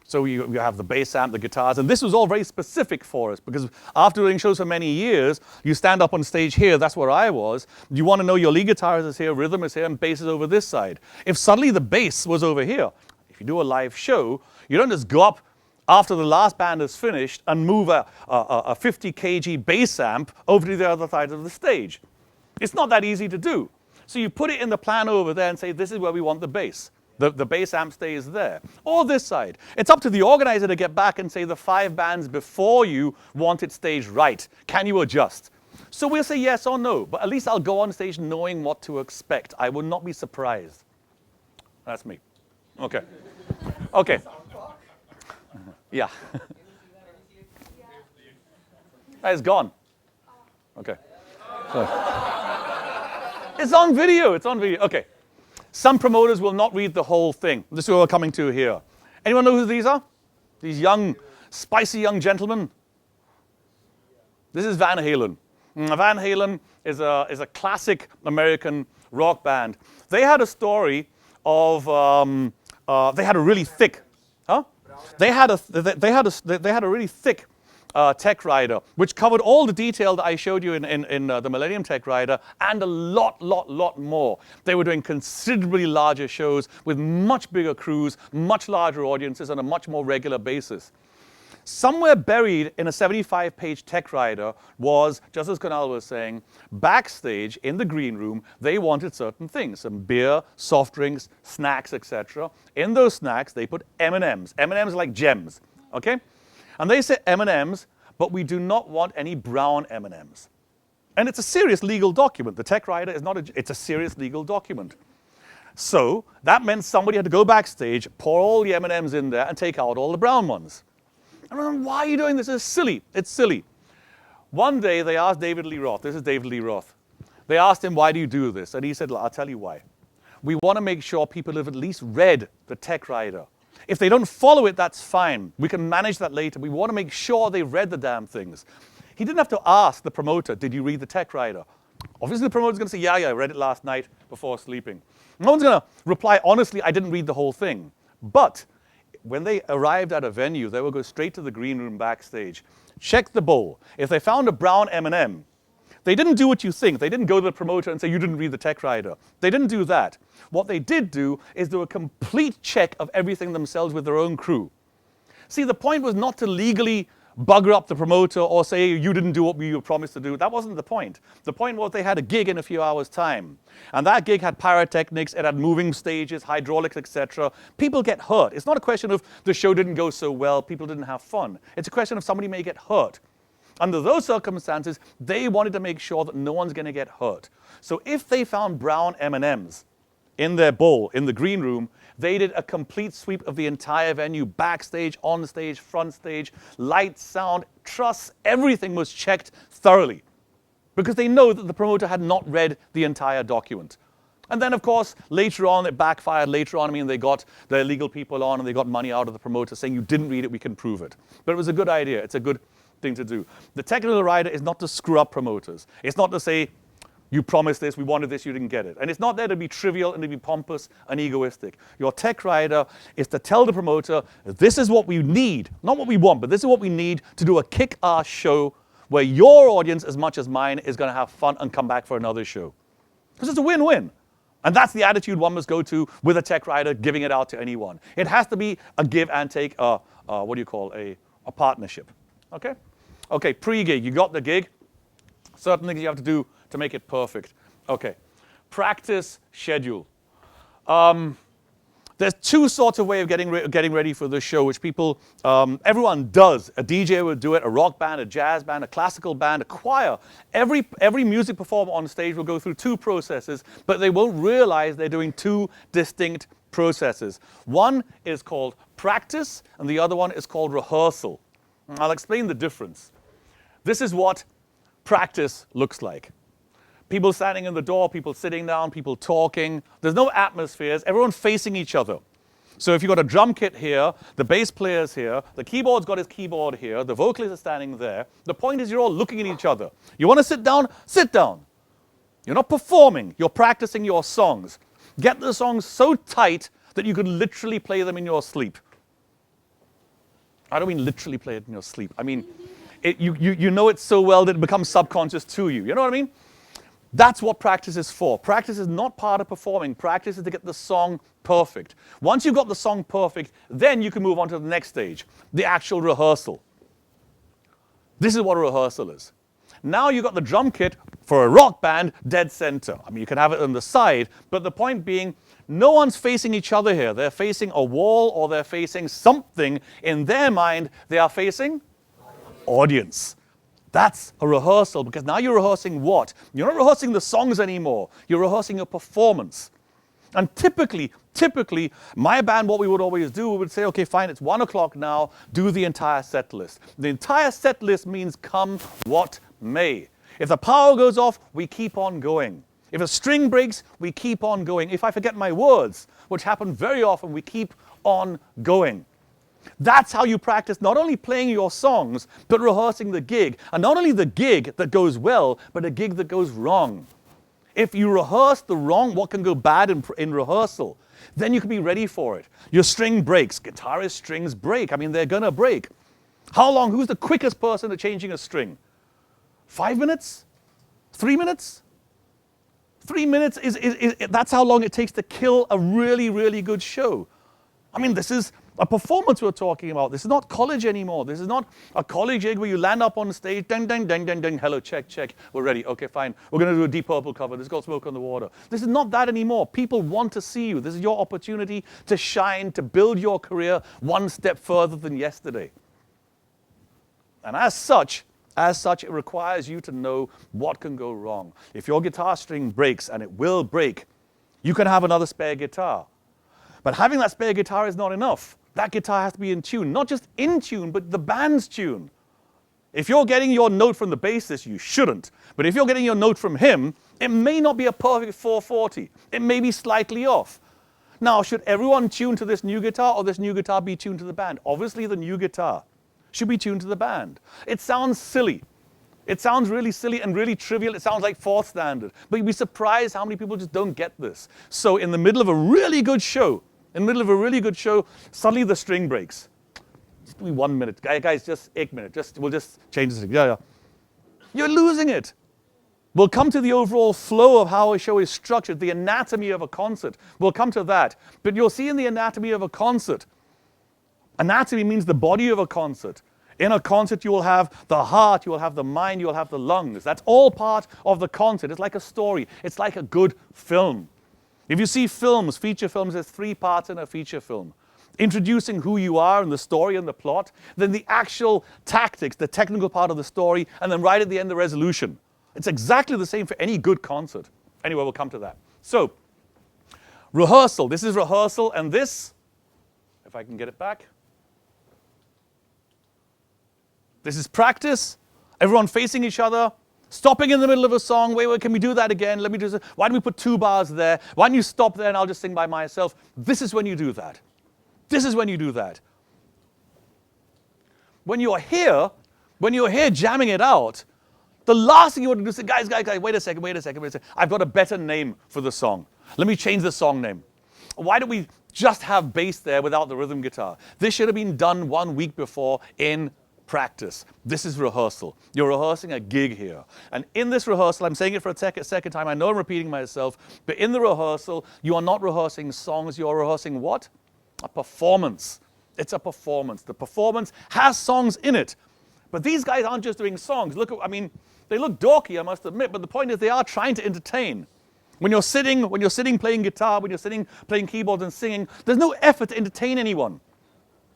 So you have the bass amp, the guitars, and this was all very specific for us because after doing shows for many years, you stand up on stage here, that's where I was. You want to know your lead guitar is here, rhythm is here, and bass is over this side. If suddenly the bass was over here, if you do a live show, you don't just go up after the last band is finished and move a 50 kg bass amp over to the other side of the stage. It's not that easy to do. So you put it in the plan over there and say, this is where we want the bass. The bass amp stays there. Or this side. It's up to the organizer to get back and say the 5 bands before you want it staged right. Can you adjust? So we'll say yes or no, but at least I'll go on stage knowing what to expect. I will not be surprised. That's me. Okay. Okay. Yeah. It's gone. Okay. It's on video. It's on video. Okay. Some promoters will not read the whole thing. This is what we're coming to here. Anyone know who these are? These young, spicy young gentlemen? This is Van Halen. Van Halen is a classic American rock band. They had a story of, they had a really thick, They had a really thick Tech Rider, which covered all the detail that I showed you in the Millennium Tech Rider and a lot more. They were doing considerably larger shows with much bigger crews, much larger audiences on a much more regular basis. Somewhere buried in a 75-page Tech Rider was, just as Kunal was saying, backstage in the green room, they wanted certain things, some beer, soft drinks, snacks, etc. In those snacks, they put M&Ms. M&Ms are like gems, okay? And they say M&Ms, but we do not want any brown M&Ms. And it's a serious legal document. The Tech Rider is not it's a serious legal document. So that meant somebody had to go backstage, pour all the M&Ms in there, and take out all the brown ones. And I'm like, why are you doing this? It's silly. It's silly. One day they asked David Lee Roth. This is David Lee Roth. They asked him, why do you do this? And he said, I'll tell you why. We want to make sure people have at least read the Tech Rider. If they don't follow it, that's fine. We can manage that later. We want to make sure they've read the damn things. He didn't have to ask the promoter, did you read the Tech Rider? Obviously, the promoter's going to say, yeah, I read it last night before sleeping. No one's going to reply, honestly, I didn't read the whole thing. But when they arrived at a venue, they would go straight to the green room backstage, check the bowl. If they found a brown M&M, they didn't do what you think. They didn't go to the promoter and say, you didn't read the Tech Rider. They didn't do that. What they did do is do a complete check of everything themselves with their own crew. See, the point was not to legally bugger up the promoter or say, you didn't do what we were promised to do. That wasn't the point. The point was they had a gig in a few hours' time. And that gig had pyrotechnics, it had moving stages, hydraulics, etc. People get hurt. It's not a question of the show didn't go so well, people didn't have fun. It's a question of somebody may get hurt. Under those circumstances, they wanted to make sure that no one's going to get hurt. So if they found brown M&Ms in their bowl, in the green room, they did a complete sweep of the entire venue, backstage, on stage, front stage, light, sound, truss, everything was checked thoroughly. Because they know that the promoter had not read the entire document. And then, of course, later on, it backfired. Later on, I mean, they got their legal people on and they got money out of the promoter saying, you didn't read it, we can prove it. But it was a good idea. It's a good thing to do. The technical rider is not to screw up promoters. It's not to say, you promised this, we wanted this, you didn't get it. And it's not there to be trivial and to be pompous and egoistic. Your Tech Rider is to tell the promoter, this is what we need, not what we want, but this is what we need to do a kick-ass show where your audience, as much as mine, is going to have fun and come back for another show. Because it's a win-win. And that's the attitude one must go to with a Tech Rider, giving it out to anyone. It has to be a give and take, a partnership. Okay? Okay, pre-gig, you got the gig. Certain things you have to do to make it perfect. Okay, practice schedule. There's two sorts of way of getting ready for the show, which people, everyone does. A DJ would do it, a rock band, a jazz band, a classical band, a choir. Every music performer on stage will go through two processes, but they won't realize they're doing two distinct processes. One is called practice, and the other one is called rehearsal. I'll explain the difference. This is what practice looks like. People standing in the door, people sitting down, people talking. There's no atmospheres, everyone facing each other. So if you've got a drum kit here, the bass player's here, the keyboard's got his keyboard here, the vocalists are standing there. The point is you're all looking at each other. You want to sit down? Sit down. You're not performing, you're practicing your songs. Get the songs so tight that you can literally play them in your sleep. I don't mean literally play it in your sleep. I mean, you know it so well that it becomes subconscious to you. You know what I mean? That's what practice is for. Practice is not part of performing. Practice is to get the song perfect. Once you've got the song perfect, then you can move on to the next stage, the actual rehearsal. This is what a rehearsal is. Now you've got the drum kit for a rock band dead center. I mean, you can have it on the side, but the point being, no one's facing each other here. They're facing a wall or they're facing something. In their mind, they are facing audience. That's a rehearsal, because now you're rehearsing what? You're not rehearsing the songs anymore. You're rehearsing your performance. And typically, my band, what we would always do, we would say, okay, fine, it's 1 o'clock now, do the entire set list. The entire set list means come what may. If the power goes off, we keep on going. If a string breaks, we keep on going. If I forget my words, which happen very often, we keep on going. That's how you practice not only playing your songs, but rehearsing the gig. And not only the gig that goes well, but a gig that goes wrong. If you rehearse the wrong, what can go bad in rehearsal, then you can be ready for it. Your string breaks. Guitarist strings break. I mean, they're going to break. How long? Who's the quickest person at changing a string? 5 minutes? 3 minutes? 3 minutes that's how long it takes to kill a really, really good show. I mean, this is a performance we're talking about. This is not college anymore. This is not a college gig where you land up on stage, ding, ding, ding, ding, ding, hello, check, we're ready. Okay, fine. We're going to do a Deep Purple cover. This is called Smoke on the Water. This is not that anymore. People want to see you. This is your opportunity to shine, to build your career one step further than yesterday. And as such, it requires you to know what can go wrong. If your guitar string breaks, and it will break, you can have another spare guitar. But having that spare guitar is not enough. That guitar has to be in tune. Not just in tune, but the band's tune. If you're getting your note from the bassist, you shouldn't. But if you're getting your note from him, it may not be a perfect 440. It may be slightly off. Now, should everyone tune to this new guitar, or this new guitar be tuned to the band? Obviously, the new guitar should be tuned to the band. It sounds silly. It sounds really silly and really trivial. It sounds like fourth standard. But you'd be surprised how many people just don't get this. So in the middle of a really good show, suddenly the string breaks. Just give me 1 minute. Guys, just 1 minute. We'll just change this. Yeah. You're losing it. We'll come to the overall flow of how a show is structured, the anatomy of a concert. We'll come to that. But you'll see in the anatomy of a concert, anatomy means the body of a concert. In a concert, you will have the heart, you will have the mind, you will have the lungs. That's all part of the concert. It's like a story. It's like a good film. If you see films, feature films, there's 3 parts in a feature film. Introducing who you are and the story and the plot, then the actual tactics, the technical part of the story, and then right at the end, the resolution. It's exactly the same for any good concert. Anyway, we'll come to that. So, rehearsal. This is rehearsal, and this, if I can get it back, this is practice. Everyone facing each other. Stopping in the middle of a song, wait, can we do that again? Let me do this. Why don't we put 2 bars there? Why don't you stop there and I'll just sing by myself? This is when you do that. This is when you do that. When you're here jamming it out, the last thing you want to do is say, guys, wait a second. I've got a better name for the song. Let me change the song name. Why don't we just have bass there without the rhythm guitar? This should have been done 1 week before in practice. This is rehearsal. You're rehearsing a gig here. And in this rehearsal, I'm saying it for a second time, I know I'm repeating myself, but in the rehearsal, you are not rehearsing songs, you are rehearsing what? A performance. It's a performance. The performance has songs in it. But these guys aren't just doing songs. They look dorky, I must admit, but the point is they are trying to entertain. When you're sitting playing guitar, when you're sitting playing keyboards and singing, there's no effort to entertain anyone.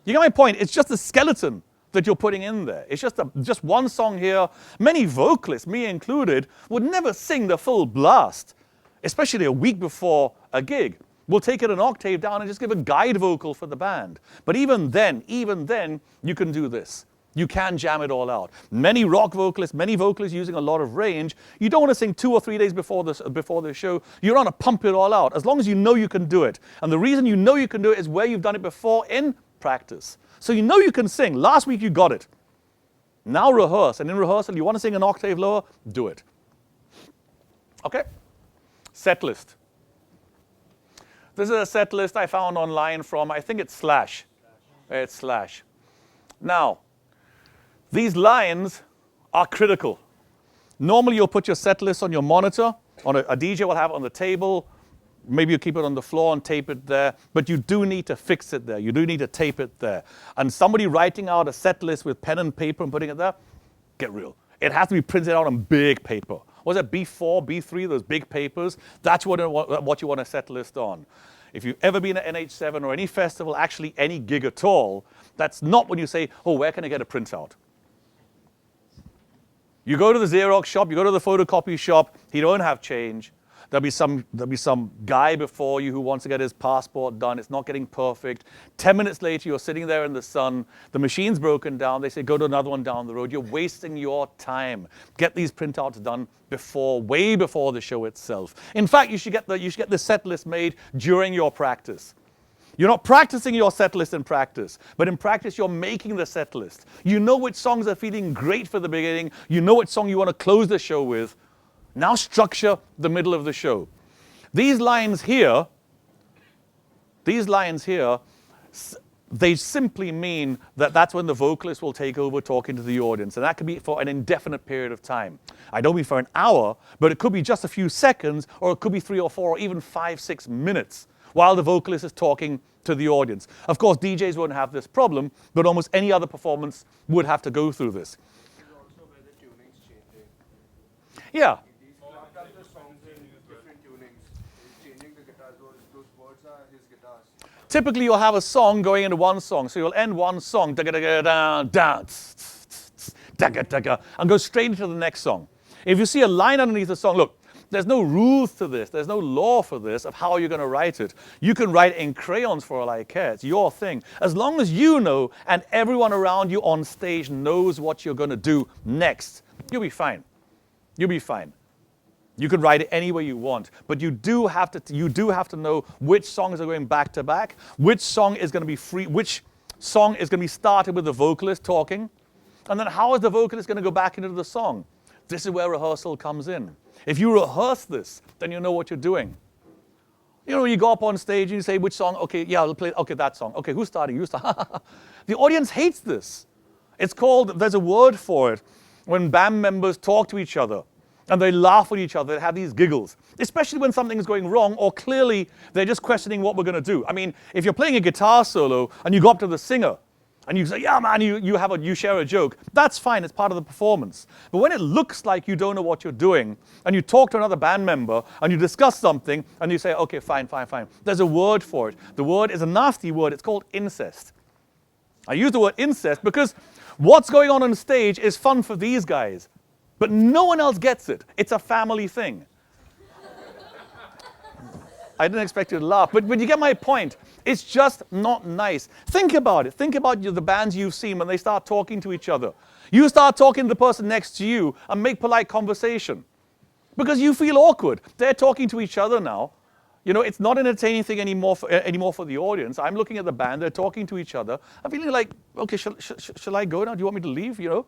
You get my point? It's just a skeleton that you're putting in there. It's just one song here. Many vocalists, me included, would never sing the full blast, especially a week before a gig. We'll take it an octave down and just give a guide vocal for the band. But even then, you can do this. You can jam it all out. Many rock vocalists, many vocalists using a lot of range, you don't want to sing 2 or 3 days before the show. You want to pump it all out, as long as you know you can do it. And the reason you know you can do it is where you've done it before in practice. So you know you can sing. Last week you got it. Now rehearse. And in rehearsal, you want to sing an octave lower? Do it. Okay? Set list. This is a set list I found online from, I think it's Slash. It's Slash. Now, these lines are critical. Normally, you'll put your set list on your monitor. A DJ will have it on the table. Maybe you keep it on the floor and tape it there. But you do need to fix it there. You do need to tape it there. And somebody writing out a set list with pen and paper and putting it there, get real. It has to be printed out on big paper. Was it B4, B3, those big papers? That's what you want a set list on. If you've ever been at NH7 or any festival, actually any gig at all, that's not when you say, oh, where can I get a printout? You go to the Xerox shop, you go to the photocopy shop, he don't have change. There'll be some guy before you who wants to get his passport done. It's not getting perfect. 10 minutes later, you're sitting there in the sun. The machine's broken down. They say, go to another one down the road. You're wasting your time. Get these printouts done way before the show itself. In fact, you should get the set list made during your practice. You're not practicing your set list in practice, but in practice, you're making the set list. You know which songs are feeling great for the beginning. You know which song you want to close the show with. Now structure the middle of the show. These lines here, they simply mean that that's when the vocalist will take over talking to the audience. And that could be for an indefinite period of time. I don't mean for an hour, but it could be just a few seconds, or it could be 3 or 4 or even 5, 6 minutes while the vocalist is talking to the audience. Of course, DJs won't have this problem, but almost any other performance would have to go through this. This is also where the tuning's changing. Yeah. These clapped up the songs in different tunings. He's changing the guitars. Those words are his guitars. Typically, you'll have a song going into one song. So you'll end one song, and go straight into the next song. If you see a line underneath the song, look, there's no rules to this. There's no law for this of how you're going to write it. You can write it in crayons for all I care. It's your thing. As long as you know and everyone around you on stage knows what you're going to do next, you'll be fine. You'll be fine. You can write it any way you want, but you do have to know which songs are going back to back, which song is going to be free, which song is going to be started with the vocalist talking, and then how is the vocalist going to go back into the song? This is where rehearsal comes in. If you rehearse this, then you know what you're doing. You know, you go up on stage and you say, which song? Okay, yeah, I'll play, okay, that song. Okay, who's starting? You start. The audience hates this. It's called, there's a word for it, when band members talk to each other and they laugh at each other, they have these giggles, especially when something is going wrong or clearly they're just questioning what we're going to do. I mean, if you're playing a guitar solo and you go up to the singer and you say, yeah, man, you share a joke, that's fine, it's part of the performance. But when it looks like you don't know what you're doing, and you talk to another band member, and you discuss something, and you say, okay, fine. There's a word for it. The word is a nasty word. It's called incest. I use the word incest because what's going on stage is fun for these guys, but no one else gets it. It's a family thing. I didn't expect you to laugh, but you get my point. It's just not nice. Think about it. Think about the bands you've seen when they start talking to each other. You start talking to the person next to you and make polite conversation because you feel awkward. They're talking to each other now. You know, it's not an entertaining thing anymore for the audience. I'm looking at the band. They're talking to each other. I'm feeling like, okay, shall I go now? Do you want me to leave? You know,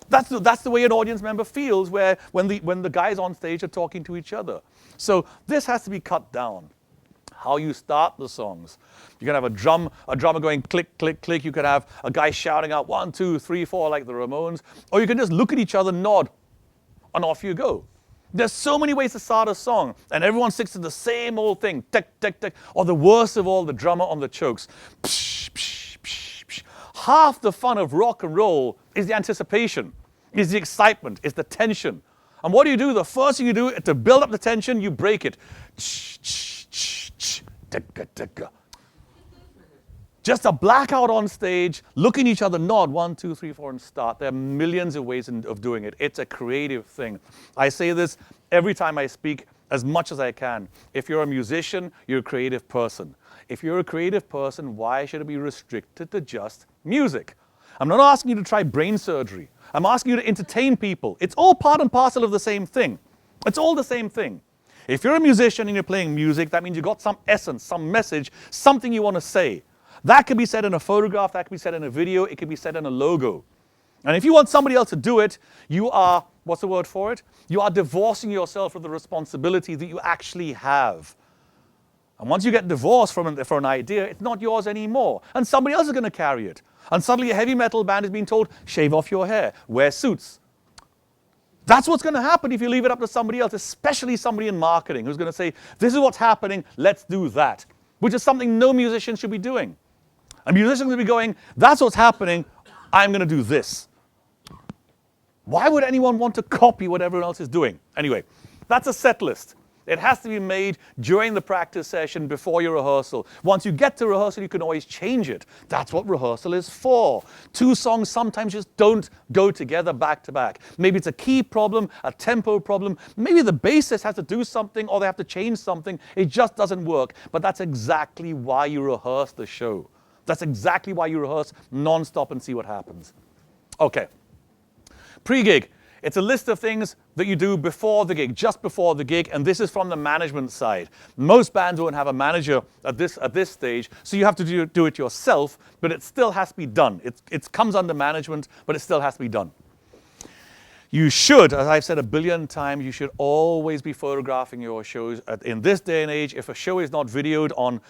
that's the way an audience member feels when the guys on stage are talking to each other. So this has to be cut down. How you start the songs. You can have a drummer going click, click, click. You could have a guy shouting out 1, 2, 3, 4 like the Ramones. Or you can just look at each other, nod, and off you go. There's so many ways to start a song, and everyone sticks to the same old thing, tick, tick, tick. Or the worst of all, the drummer on the chokes. Psh, psh, psh, psh. Half the fun of rock and roll is the anticipation, is the excitement, is the tension. And what do? The first thing you do to build up the tension, you break it. Just a blackout on stage, looking each other, nod, 1, 2, 3, 4, and start. There are millions of ways of doing it. It's a creative thing. I say this every time I speak as much as I can. If you're a musician, you're a creative person. If you're a creative person, why should it be restricted to just music? I'm not asking you to try brain surgery. I'm asking you to entertain people. It's all part and parcel of the same thing. It's all the same thing. If you're a musician and you're playing music, that means you've got some essence, some message, something you want to say. That can be said in a photograph, that can be said in a video, it can be said in a logo. And if you want somebody else to do it, you are, what's the word for it? You are divorcing yourself from the responsibility that you actually have. And once you get divorced from an idea, it's not yours anymore. And somebody else is going to carry it. And suddenly a heavy metal band is being told, shave off your hair, wear suits. That's what's going to happen if you leave it up to somebody else, especially somebody in marketing who's going to say, this is what's happening, let's do that. Which is something no musician should be doing. A musician will be going, that's what's happening, I'm going to do this. Why would anyone want to copy what everyone else is doing? Anyway, that's a set list. It has to be made during the practice session before your rehearsal. Once you get to rehearsal, you can always change it. That's what rehearsal is for. Two songs sometimes just don't go together back to back. Maybe it's a key problem, a tempo problem. Maybe the bassist has to do something or they have to change something. It just doesn't work. But that's exactly why you rehearse the show. That's exactly why you rehearse non-stop and see what happens. Okay. Pre-gig. It's a list of things that you do before the gig, just before the gig, and this is from the management side. Most bands won't have a manager at this stage, so you have to do it yourself, but it still has to be done. It comes under management, but it still has to be done. You should, as I've said a billion times, you should always be photographing your shows. In this day and age, if a show is not videoed on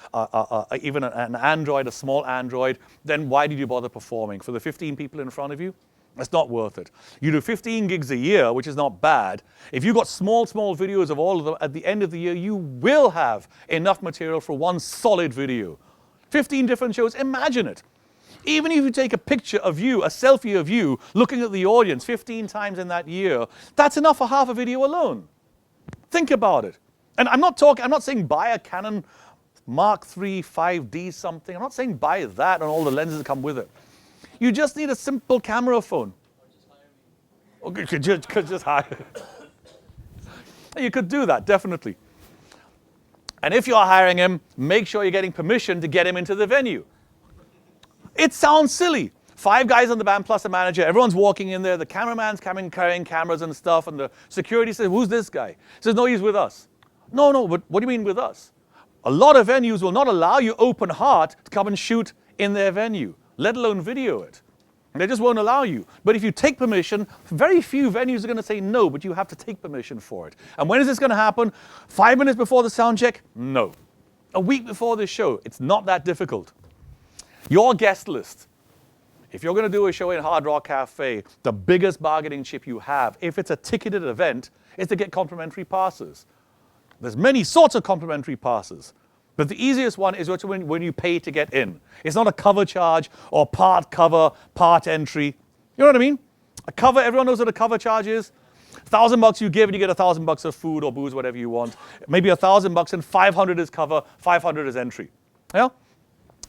even an Android, a small Android, then why did you bother performing? For the 15 people in front of you? It's not worth it. You do 15 gigs a year, which is not bad. If you've got small videos of all of them, at the end of the year, you will have enough material for one solid video. 15 different shows, imagine it. Even if you take a picture of you, a selfie of you, looking at the audience 15 times in that year, that's enough for half a video alone. Think about it. And I'm not saying buy a Canon Mark III 5D something. I'm not saying buy that and all the lenses that come with it. You just need a simple camera phone. Or just hire me. Okay, could just hire. You could do that, definitely. And if you're hiring him, make sure you're getting permission to get him into the venue. It sounds silly. 5 guys on the band plus a manager. Everyone's walking in there. The cameraman's coming carrying cameras and stuff. And the security says, who's this guy? He says, no, he's with us. No, but what do you mean with us? A lot of venues will not allow you open heart to come and shoot in their venue, let alone video it. They just won't allow you. But if you take permission, very few venues are going to say no, but you have to take permission for it. And when is this going to happen? 5 minutes before the sound check? No. A week before the show. It's not that difficult. Your guest list. If you're going to do a show in Hard Rock Cafe, the biggest bargaining chip you have, if it's a ticketed event, is to get complimentary passes. There's many sorts of complimentary passes. But the easiest one is when you pay to get in. It's not a cover charge or part cover, part entry. You know what I mean? A cover, everyone knows what a cover charge is. $1,000 you give and you get $1,000 of food or booze, whatever you want. Maybe $1,000 and 500 is cover, 500 is entry. Yeah?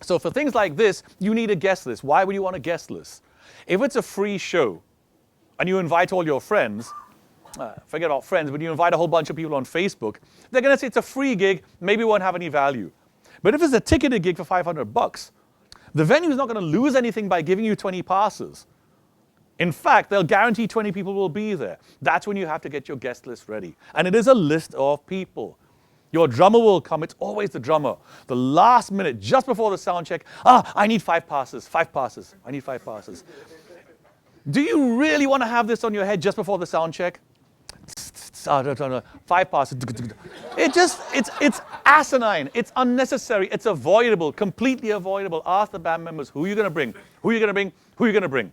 So for things like this, you need a guest list. Why would you want a guest list? If it's a free show and you invite all your friends, forget about friends, but you invite a whole bunch of people on Facebook, they're going to say it's a free gig, maybe it won't have any value. But if it's a ticketed gig for $500, the venue is not going to lose anything by giving you 20 passes. In fact, they'll guarantee 20 people will be there. That's when you have to get your guest list ready. And it is a list of people. Your drummer will come. It's always the drummer. The last minute, just before the sound check, I need 5 passes, 5 passes. I need 5 passes. Do you really want to have this on your head just before the sound check? 5 passes. It's asinine. It's unnecessary. It's avoidable, completely avoidable. Ask the band members, who are you going to bring? Who are you going to bring? Who are you going to bring?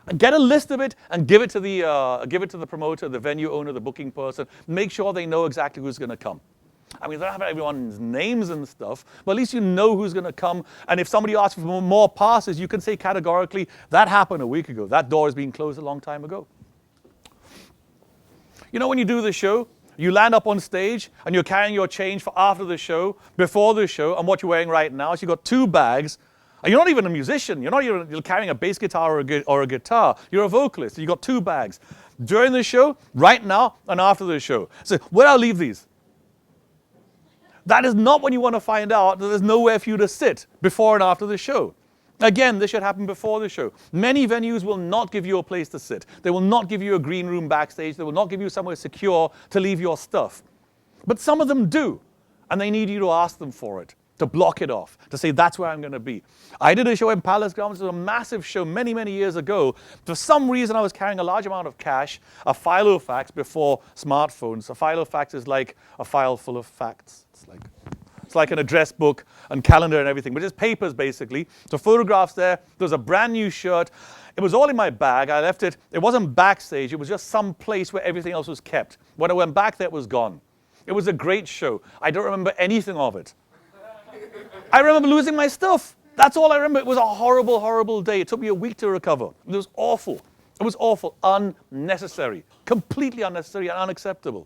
And get a list of it and give it to the promoter, the venue owner, the booking person. Make sure they know exactly who's going to come. I mean, they don't have everyone's names and stuff, but at least you know who's going to come. And if somebody asks for more passes, you can say categorically, that happened a week ago. That door has been closed a long time ago. You know when you do the show, you land up on stage and you're carrying your change for after the show, before the show, and what you're wearing right now. So you've got 2 bags. And you're not even a musician. You're carrying a bass guitar or a guitar. You're a vocalist. You've got 2 bags. During the show, right now, and after the show. So where do I leave these? That is not when you want to find out that there's nowhere for you to sit before and after the show. Again, this should happen before the show. Many venues will not give you a place to sit. They will not give you a green room backstage. They will not give you somewhere secure to leave your stuff. But some of them do, and they need you to ask them for it, to block it off, to say that's where I'm going to be. I did a show in Palace Grounds. It was a massive show many, many years ago. For some reason, I was carrying a large amount of cash, a filofax before smartphones. A filofax is like a file full of facts. It's like an address book and calendar and everything, but just papers basically. So photographs there. There was a brand new shirt. It was all in my bag. I left it. It wasn't backstage. It was just some place where everything else was kept. When I went back there, it was gone. It was a great show. I don't remember anything of it. I remember losing my stuff. That's all I remember. It was a horrible, horrible day. It took me a week to recover. It was awful. It was awful. Unnecessary. Completely unnecessary and unacceptable.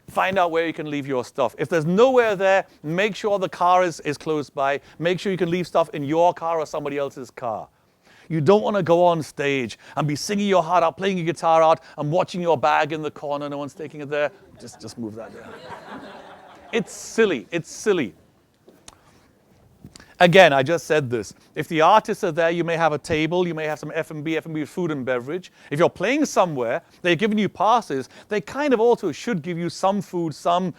Find out where you can leave your stuff. If there's nowhere there, make sure the car is close by. Make sure you can leave stuff in your car or somebody else's car. You don't want to go on stage and be singing your heart out, playing your guitar out, and watching your bag in the corner. No one's taking it there. Just move that there. It's silly. It's silly. Again, I just said this. If the artists are there, you may have a table, you may have some F&B food and beverage. If you're playing somewhere, they're giving you passes, they kind of also should give you some food, something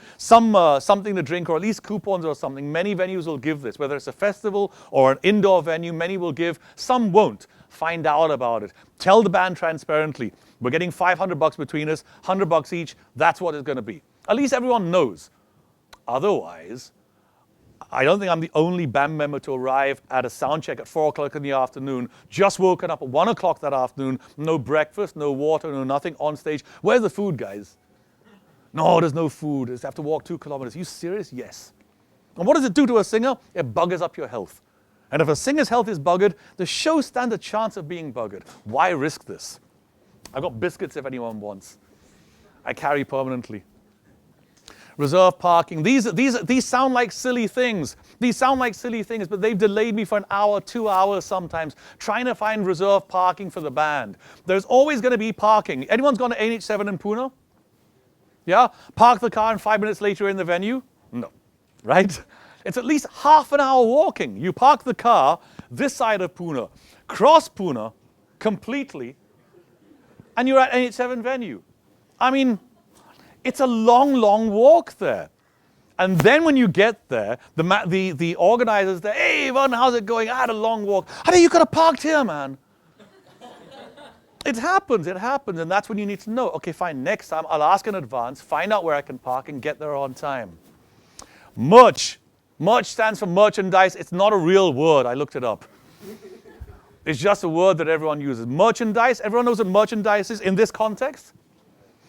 to drink, or at least coupons or something. Many venues will give this, whether it's a festival or an indoor venue, many will give, some won't. Find out about it. Tell the band transparently, we're getting $500 between us, $100 each, that's what it's going to be. At least everyone knows. Otherwise, I don't think I'm the only band member to arrive at a sound check at 4 o'clock in the afternoon, just woken up at 1 o'clock that afternoon, no breakfast, no water, no nothing, on stage. Where's the food, guys? No, there's no food. I just have to walk 2 kilometers. Are you serious? Yes. And what does it do to a singer? It buggers up your health. And if a singer's health is buggered, the show stands a chance of being buggered. Why risk this? I've got biscuits if anyone wants. I carry permanently. Reserve parking. These sound like silly things. These sound like silly things, but they've delayed me for an hour, 2 hours sometimes, trying to find reserve parking for the band. There's always going to be parking. Anyone's gone to NH7 in Pune? Yeah? Park the car and 5 minutes later you're in the venue? No. Right? It's at least half an hour walking. You park the car this side of Pune, cross Pune completely, and you're at NH7 venue. I mean, it's a long, long walk there. And then when you get there, the organizers there, hey, Vehrnon, how's it going? I had a long walk. Hey, you could have parked here, man. It happens, and that's when you need to know. Okay, fine, next time I'll ask in advance, find out where I can park and get there on time. Merch. Merch stands for merchandise. It's not a real word. I looked it up. It's just a word that everyone uses. Merchandise, everyone knows what merchandise is in this context?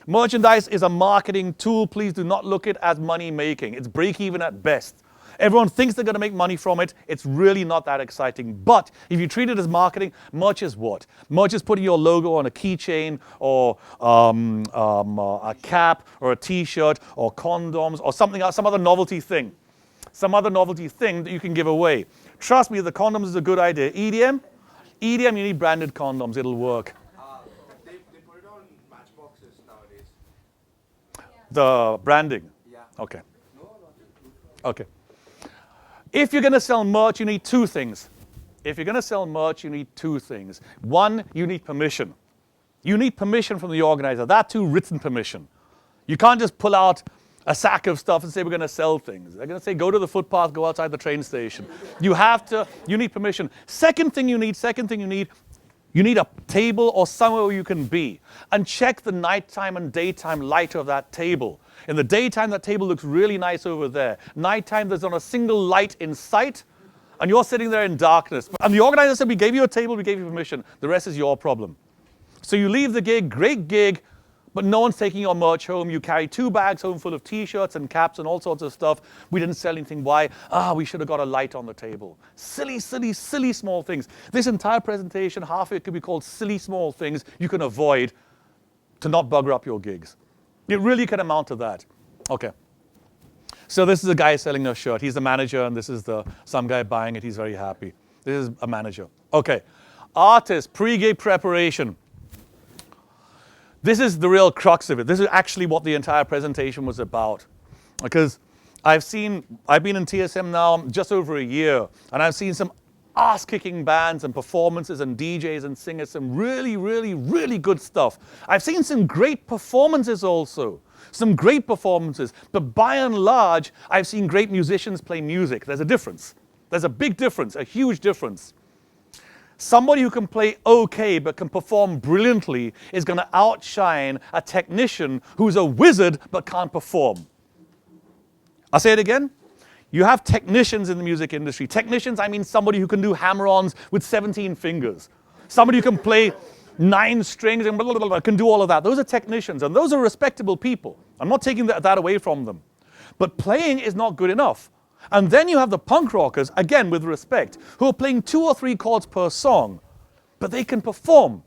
Merchandise is a marketing tool. Please do not look at it as money making. It's break even at best. Everyone thinks they're going to make money from it. It's really not that exciting. But if you treat it as marketing, merch is what? Merch is putting your logo on a keychain or a cap or a t-shirt or condoms or something else, some other novelty thing. Some other novelty thing that you can give away. Trust me, the condoms is a good idea. EDM, you need branded condoms. It'll work. They put it on matchboxes nowadays. The branding? Yeah. Okay. Okay. If you're going to sell merch, you need 2 things. If you're going to sell merch, you need 2 things. One, you need permission. You need permission from the organizer. That too, written permission. You can't just pull out a sack of stuff and say we're going to sell things. They're going to say go to the footpath, go outside the train station. You need permission. Second thing you need, you need a table or somewhere where you can be. And check the nighttime and daytime light of that table. In the daytime, that table looks really nice over there. Nighttime, there's not a single light in sight, and you're sitting there in darkness. And the organizer said, we gave you a table, we gave you permission. The rest is your problem. So you leave the gig, great gig, but no one's taking your merch home. You carry 2 bags home full of t-shirts and caps and all sorts of stuff. We didn't sell anything. Why? We should have got a light on the table. Silly, silly, silly small things. This entire presentation, half of it could be called silly small things you can avoid to not bugger up your gigs. It really can amount to that. Okay. So this is a guy selling a shirt. He's the manager, and this is some guy buying it. He's very happy. This is a manager. Okay. Artist, pre-gig preparation. This is the real crux of it. This is actually what the entire presentation was about. Because I've been in TSM now just over a year, and I've seen some ass-kicking bands and performances and DJs and singers, some really, really, really good stuff. I've seen some great performances also. Some great performances. But by and large, I've seen great musicians play music. There's a difference. There's a big difference, a huge difference. Somebody who can play okay but can perform brilliantly is going to outshine a technician who's a wizard but can't perform. I'll say it again. You have technicians in the music industry. Technicians, I mean somebody who can do hammer-ons with 17 fingers. Somebody who can play 9 strings and blah, blah, blah, can do all of that. Those are technicians, and those are respectable people. I'm not taking that away from them. But playing is not good enough. And then you have the punk rockers, again with respect, who are playing 2 or 3 chords per song, but they can perform.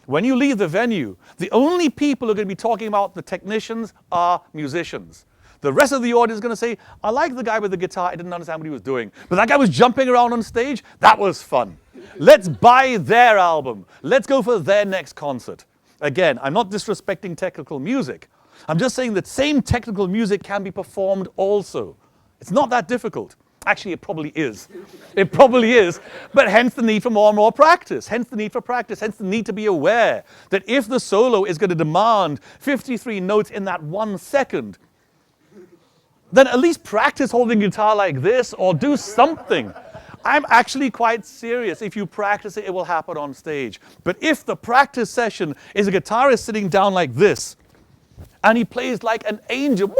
When you leave the venue, the only people who are going to be talking about the technicians are musicians. The rest of the audience is going to say, I like the guy with the guitar, I didn't understand what he was doing. But that guy was jumping around on stage, that was fun. Let's buy their album. Let's go for their next concert. Again, I'm not disrespecting technical music. I'm just saying that same technical music can be performed also. It's not that difficult. Actually, it probably is. It probably is. But hence the need for more and more practice. Hence the need for practice. Hence the need to be aware that if the solo is going to demand 53 notes in that 1 second, then at least practice holding guitar like this or do something. I'm actually quite serious. If you practice it, it will happen on stage. But if the practice session is a guitarist sitting down like this, and he plays like an angel,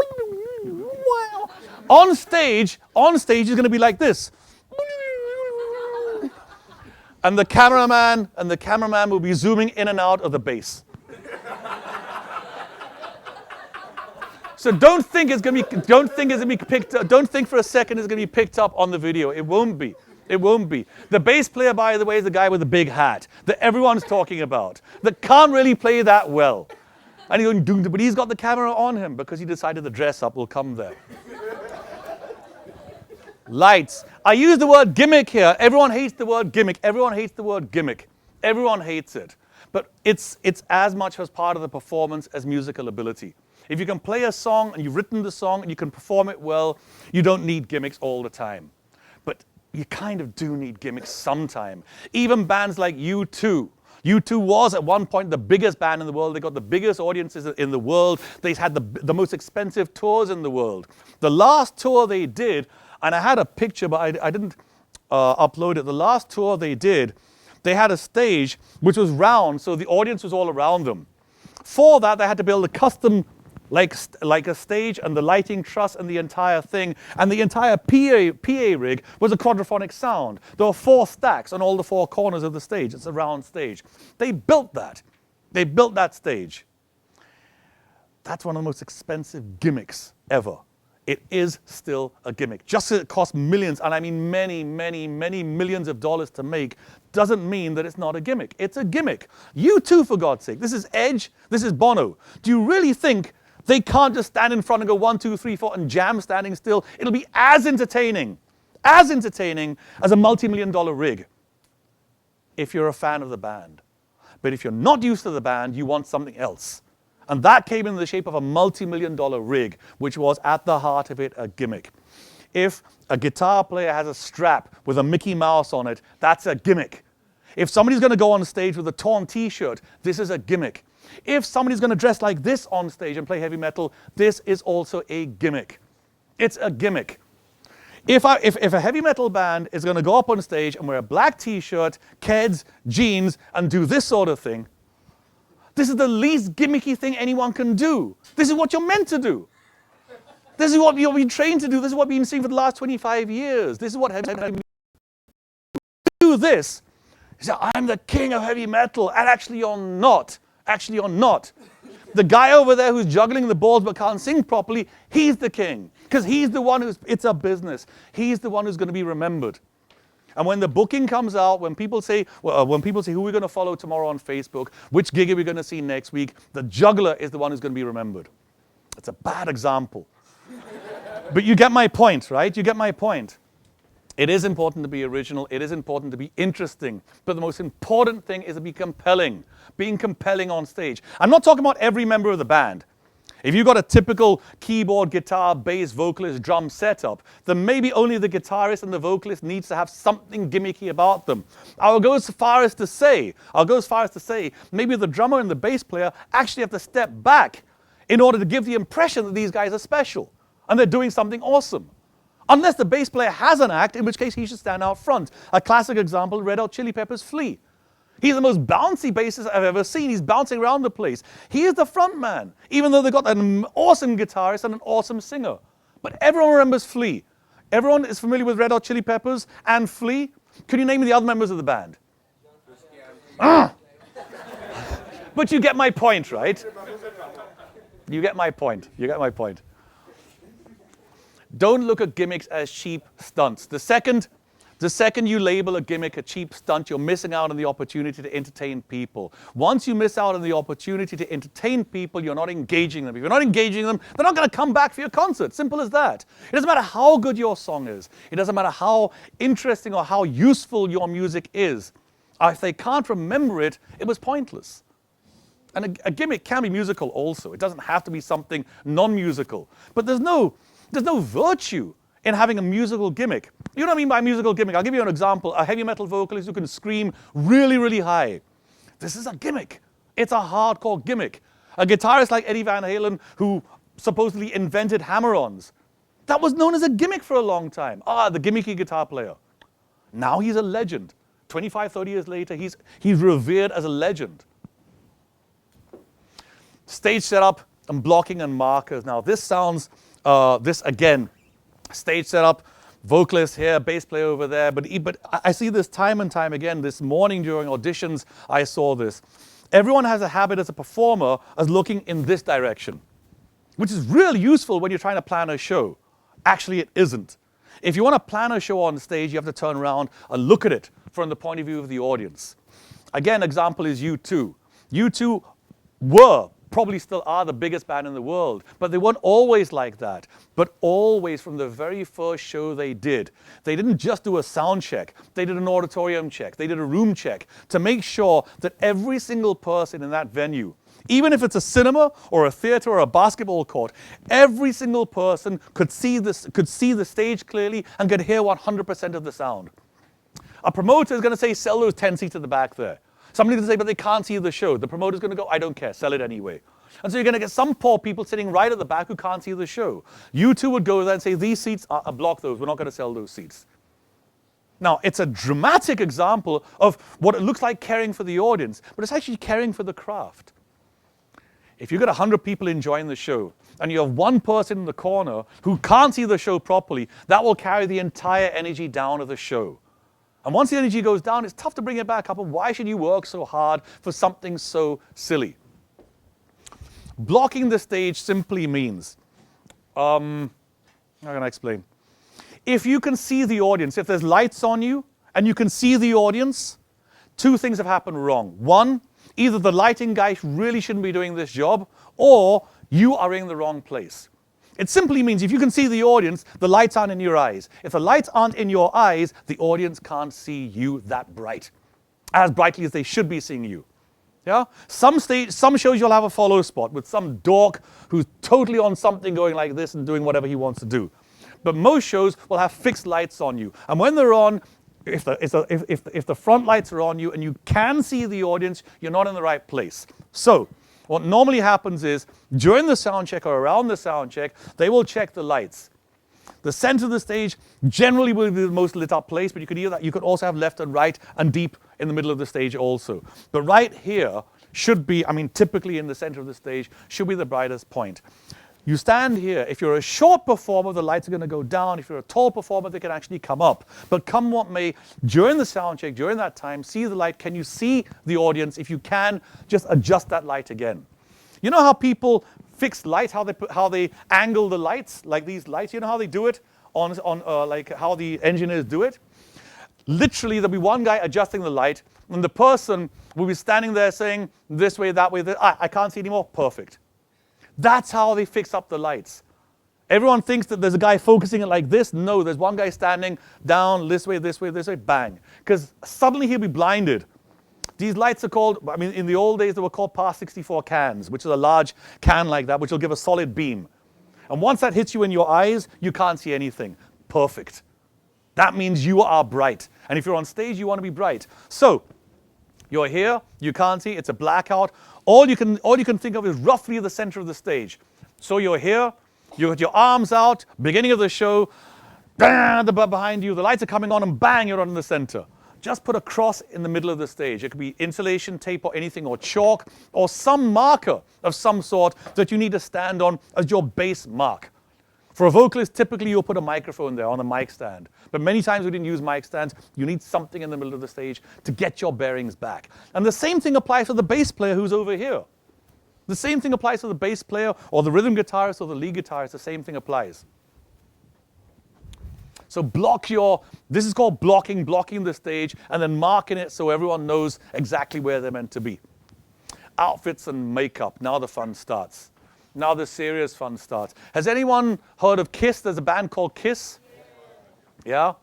on stage he's going to be like this. And the cameraman will be zooming in and out of the bass. So don't think for a second it's going to be picked up on the video. It won't be. It won't be. The bass player, by the way, is the guy with the big hat that everyone's talking about, that can't really play that well. And he's going, but he's got the camera on him because he decided the dress up will come there. Lights. I use the word gimmick here. Everyone hates the word gimmick. Everyone hates the word gimmick. Everyone hates it. But it's as much as part of the performance as musical ability. If you can play a song and you've written the song and you can perform it well, you don't need gimmicks all the time. But you kind of do need gimmicks sometime. Even bands like U2. U2 was at one point the biggest band in the world. They got the biggest audiences in the world. They had the most expensive tours in the world. The last tour they did, and I had a picture, but I didn't upload it. The last tour they did, they had a stage which was round, so the audience was all around them. For that, they had to build a custom like a stage and the lighting truss and the entire thing. And the entire PA rig was a quadraphonic sound. There were 4 stacks on all the 4 corners of the stage. It's a round stage. They built that. They built that stage. That's one of the most expensive gimmicks ever. It is still a gimmick. Just as it costs millions, and I mean many, many, many millions of dollars to make, doesn't mean that it's not a gimmick. It's a gimmick. U2, for God's sake. This is Edge. This is Bono. Do you really think they can't just stand in front and go 1, 2, 3, 4 and jam standing still? It'll be as entertaining as a multi-million-dollar rig if you're a fan of the band. But if you're not used to the band, you want something else. And that came in the shape of a multi-million-dollar rig, which was at the heart of it a gimmick. If a guitar player has a strap with a Mickey Mouse on it, that's a gimmick. If somebody's going to go on stage with a torn t-shirt, this is a gimmick. If somebody's going to dress like this on stage and play heavy metal, this is also a gimmick. It's a gimmick. If a heavy metal band is going to go up on stage and wear a black t-shirt, Keds, jeans, and do this sort of thing, this is the least gimmicky thing anyone can do. This is what you're meant to do. This is what you've been trained to do. This is what we've been seeing for the last 25 years. This is what heavy metal do this. You say, I'm the king of heavy metal. And actually you're not. Actually you're not. The guy over there who's juggling the balls but can't sing properly, he's the king. Because he's the one it's a business. He's the one who's going to be remembered. And when the booking comes out, when people say who we're going to follow tomorrow on Facebook, which gig are we going to see next week, the juggler is the one who's going to be remembered. It's a bad example. But you get my point, right? You get my point. It is important to be original. It is important to be interesting. But the most important thing is to be compelling. Being compelling on stage. I'm not talking about every member of the band. If you've got a typical keyboard, guitar, bass, vocalist, drum setup, then maybe only the guitarist and the vocalist needs to have something gimmicky about them. I'll go as far as to say, maybe the drummer and the bass player actually have to step back in order to give the impression that these guys are special and they're doing something awesome. Unless the bass player has an act, in which case he should stand out front. A classic example, Red Hot Chili Peppers' Flea. He's the most bouncy bassist I've ever seen. He's bouncing around the place. He is the front man, even though they've got an awesome guitarist and an awesome singer. But everyone remembers Flea. Everyone is familiar with Red Hot Chili Peppers and Flea. Can you name the other members of the band? But you get my point, right? You get my point. You get my point. Don't look at gimmicks as cheap stunts. The second you label a gimmick a cheap stunt, you're missing out on the opportunity to entertain people. Once you miss out on the opportunity to entertain people, you're not engaging them. If you're not engaging them, they're not going to come back for your concert. Simple as that. It doesn't matter how good your song is. It doesn't matter how interesting or how useful your music is. If they can't remember it, it was pointless. And a gimmick can be musical also. It doesn't have to be something non-musical. But there's no virtue in having a musical gimmick. You know what I mean by musical gimmick? I'll give you an example. A heavy metal vocalist who can scream really, really high. This is a gimmick. It's a hardcore gimmick. A guitarist like Eddie Van Halen who supposedly invented hammer-ons. That was known as a gimmick for a long time. The gimmicky guitar player. Now he's a legend. 25, 30 years later, he's revered as a legend. Stage setup and blocking and markers. Now this sounds, this again, stage setup, vocalist here, bass player over there, but I see this time and time again. This morning during auditions, I saw this. Everyone has a habit as a performer of looking in this direction, which is really useful when you're trying to plan a show. Actually, it isn't. If you want to plan a show on stage, you have to turn around and look at it from the point of view of the audience. Again, example is U2. U2 were, probably still are, the biggest band in the world. But they weren't always like that. But always from the very first show they did, they didn't just do a sound check. They did an auditorium check. They did a room check to make sure that every single person in that venue, even if it's a cinema or a theater or a basketball court, every single person could see the stage clearly and could hear 100% of the sound. A promoter is going to say, sell those 10 seats at the back there. Somebody's going to say, but they can't see the show. The promoter's going to go, I don't care, sell it anyway. And so you're going to get some poor people sitting right at the back who can't see the show. You two would go there and say, these seats are block those. We're not going to sell those seats. Now, it's a dramatic example of what it looks like caring for the audience, but it's actually caring for the craft. If you've got 100 people enjoying the show, and you have one person in the corner who can't see the show properly, that will carry the entire energy down of the show. And once the energy goes down, it's tough to bring it back up. And why should you work so hard for something so silly? Blocking the stage simply means, how can I explain? If you can see the audience, if there's lights on you and you can see the audience, two things have happened wrong. One, either the lighting guy really shouldn't be doing this job, or you are in the wrong place. It simply means if you can see the audience, the lights aren't in your eyes. If the lights aren't in your eyes, the audience can't see you that bright, as brightly as they should be seeing you. Yeah? Some shows you'll have a follow spot with some dork who's totally on something going like this and doing whatever he wants to do. But most shows will have fixed lights on you. And when they're on, if the front lights are on you and you can see the audience, you're not in the right place. So what normally happens is, during the sound check or around the sound check, they will check the lights. The center of the stage generally will be the most lit up place, but you could also have left and right and deep in the middle of the stage also. But right here should be, typically in the center of the stage, should be the brightest point. You stand here. If you're a short performer, the lights are going to go down. If you're a tall performer, they can actually come up. But come what may, during the sound check, during that time, see the light. Can you see the audience? If you can, just adjust that light again. You know how people fix light, how they angle the lights, like these lights? You know how they do it like how the engineers do it? Literally, there'll be one guy adjusting the light, and the person will be standing there saying, this way, that way, I can't see anymore. Perfect. That's how they fix up the lights. Everyone thinks that there's a guy focusing it like this. No, there's one guy standing down, this way, bang. Because suddenly he'll be blinded. These lights are called, I mean, in the old days, they were called par 64 cans, which is a large can like that, which will give a solid beam. And once that hits you in your eyes, you can't see anything. Perfect. That means you are bright. And if you're on stage, you want to be bright. So, you're here, you can't see, it's a blackout. All you can think of is roughly the center of the stage. So you're here, you got your arms out, beginning of the show, behind you, the lights are coming on, and bang, you're on the center. Just put a cross in the middle of the stage. It could be insulation tape or anything, or chalk, or some marker of some sort that you need to stand on as your base mark. For a vocalist, typically you'll put a microphone there on a mic stand. But many times we didn't use mic stands. You need something in the middle of the stage to get your bearings back. And the same thing applies to the bass player who's over here. The same thing applies to the bass player or the rhythm guitarist or the lead guitarist. The same thing applies. So this is called blocking the stage and then marking it so everyone knows exactly where they're meant to be. Outfits and makeup. Now the fun starts. Now the serious fun starts. Has anyone heard of Kiss? There's a band called Kiss. Yeah?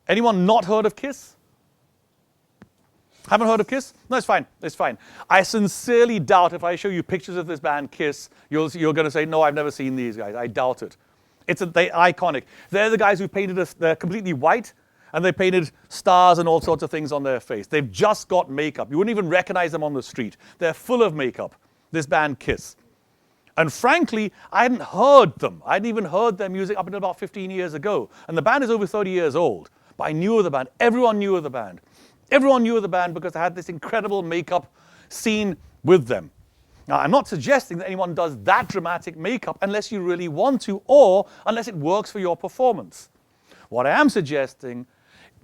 Anyone not heard of Kiss? Haven't heard of Kiss? No, it's fine. It's fine. I sincerely doubt if I show you pictures of this band Kiss, you're going to say, no, I've never seen these guys. I doubt it. They're iconic. They're the guys who painted us, they're completely white, and they painted stars and all sorts of things on their face. They've just got makeup. You wouldn't even recognize them on the street. They're full of makeup, this band Kiss. And frankly, I hadn't heard them. I hadn't even heard their music up until about 15 years ago. And the band is over 30 years old. But I knew of the band. Everyone knew of the band. Everyone knew of the band because I had this incredible makeup scene with them. Now, I'm not suggesting that anyone does that dramatic makeup unless you really want to or unless it works for your performance. What I am suggesting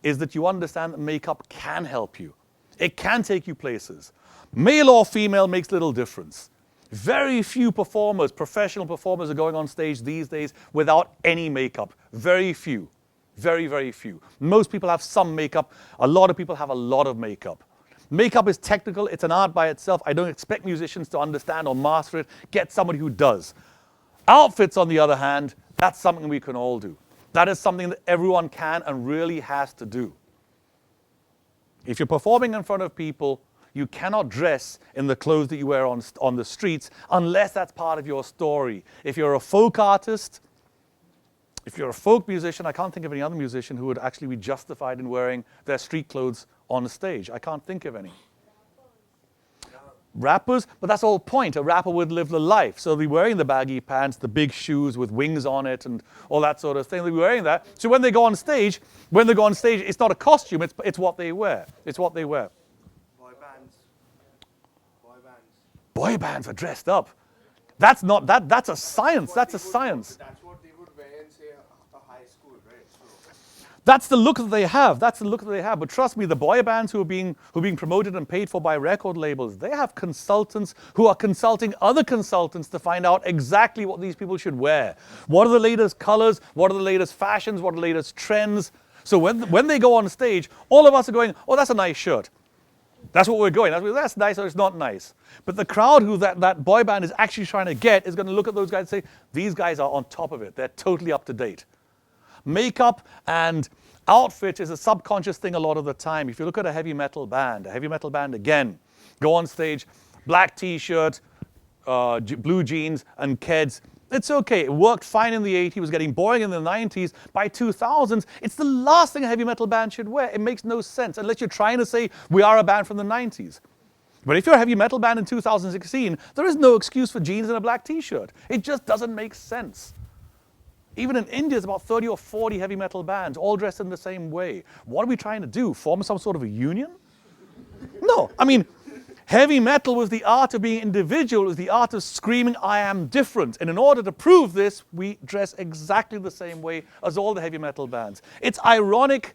is that you understand that makeup can help you. It can take you places. Male or female makes little difference. Very few performers, professional performers, are going on stage these days without any makeup. Very few. Very, very few. Most people have some makeup. A lot of people have a lot of makeup. Makeup is technical. It's an art by itself. I don't expect musicians to understand or master it. Get somebody who does. Outfits, on the other hand, that's something we can all do. That is something that everyone can and really has to do. If you're performing in front of people, you cannot dress in the clothes that you wear on the streets unless that's part of your story. If you're a folk artist, if you're a folk musician, I can't think of any other musician who would actually be justified in wearing their street clothes on stage. I can't think of any. Rappers, but that's the whole point. A rapper would live the life. So they'll be wearing the baggy pants, the big shoes with wings on it and all that sort of thing. They'll be wearing that. So when they go on stage, it's not a costume, it's what they wear. It's what they wear. Boy bands are dressed up. That's a science. That's a science. That's what they would wear in, say, a high school, right? So That's the look that they have. That's the look that they have. But trust me, the boy bands who are being promoted and paid for by record labels, they have consultants who are consulting other consultants to find out exactly what these people should wear. What are the latest colors? What are the latest fashions? What are the latest trends? So when they go on stage, all of us are going, oh, that's a nice shirt. That's what we're going. That's nice or it's not nice. But the crowd who that boy band is actually trying to get is going to look at those guys and say, these guys are on top of it. They're totally up to date. Makeup and outfit is a subconscious thing a lot of the time. If you look at a heavy metal band again, go on stage, black t-shirt, blue jeans and Keds. It's okay. It worked fine in the 80s. It was getting boring in the 90s. By 2000s, it's the last thing a heavy metal band should wear. It makes no sense unless you're trying to say we are a band from the 90s. But if you're a heavy metal band in 2016, there is no excuse for jeans and a black t-shirt. It just doesn't make sense. Even in India, there's about 30 or 40 heavy metal bands, all dressed in the same way. What are we trying to do? Form some sort of a union? No. I mean, heavy metal was the art of being individual. It was the art of screaming, I am different. And in order to prove this, we dress exactly the same way as all the heavy metal bands. It's ironic.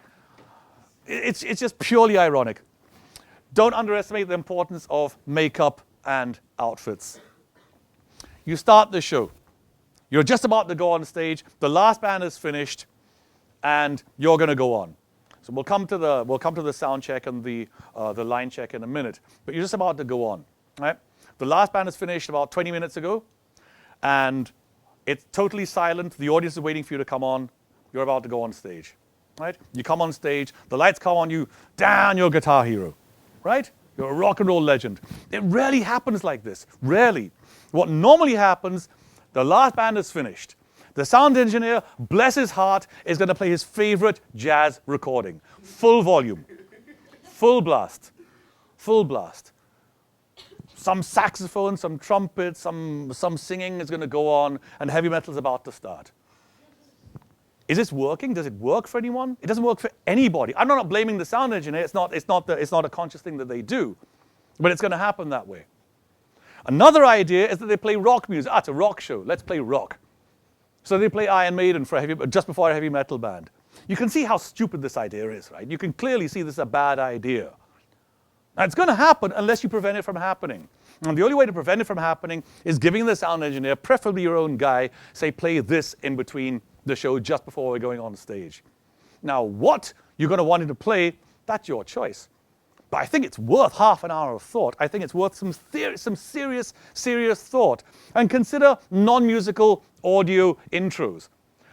It's just purely ironic. Don't underestimate the importance of makeup and outfits. You start the show. You're just about to go on stage. The last band is finished, and you're going to go on. So we'll come to the sound check and the line check in a minute. But you're just about to go on, right? The last band is finished about 20 minutes ago, and it's totally silent. The audience is waiting for you to come on. You're about to go on stage, right? You come on stage, the lights come on you, down, you're a guitar hero, right? You're a rock and roll legend. It rarely happens like this, rarely. What normally happens, the last band is finished. The sound engineer, bless his heart, is going to play his favorite jazz recording. Full volume, full blast, full blast. Some saxophone, some trumpet, some singing is going to go on, and heavy metal is about to start. Is this working? Does it work for anyone? It doesn't work for anybody. I'm not blaming the sound engineer. It's not a conscious thing that they do, but it's going to happen that way. Another idea is that they play rock music. It's a rock show. Let's play rock. So they play Iron Maiden just before a heavy metal band. You can see how stupid this idea is, right? You can clearly see this is a bad idea. Now, it's going to happen unless you prevent it from happening. And the only way to prevent it from happening is giving the sound engineer, preferably your own guy, say, play this in between the show just before we're going on stage. Now, what you're going to want him to play, that's your choice. But I think it's worth half an hour of thought. I think it's worth some serious thought. And consider non-musical audio intros.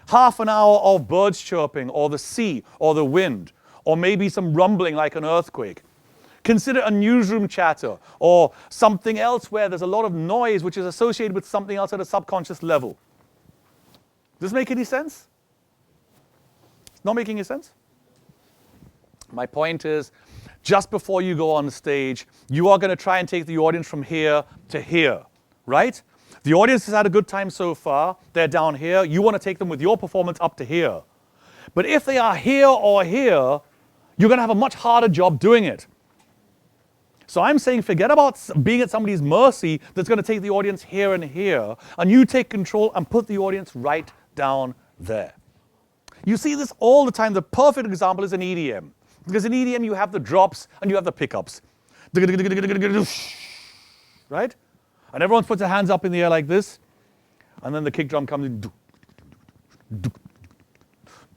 Half an hour of birds chirping, or the sea, or the wind, or maybe some rumbling like an earthquake. Consider a newsroom chatter, or something else where there's a lot of noise which is associated with something else at a subconscious level. Does this make any sense? Not making any sense? My point is, just before you go on stage, you are going to try and take the audience from here to here, right? The audience has had a good time so far. They're down here. You want to take them with your performance up to here. But if they are here or here, you're going to have a much harder job doing it. So I'm saying forget about being at somebody's mercy that's going to take the audience here and here, and you take control and put the audience right down there. You see this all the time. The perfect example is in EDM. Because in EDM you have the drops and you have the pickups. Right? And everyone puts their hands up in the air like this, and then the kick drum comes in,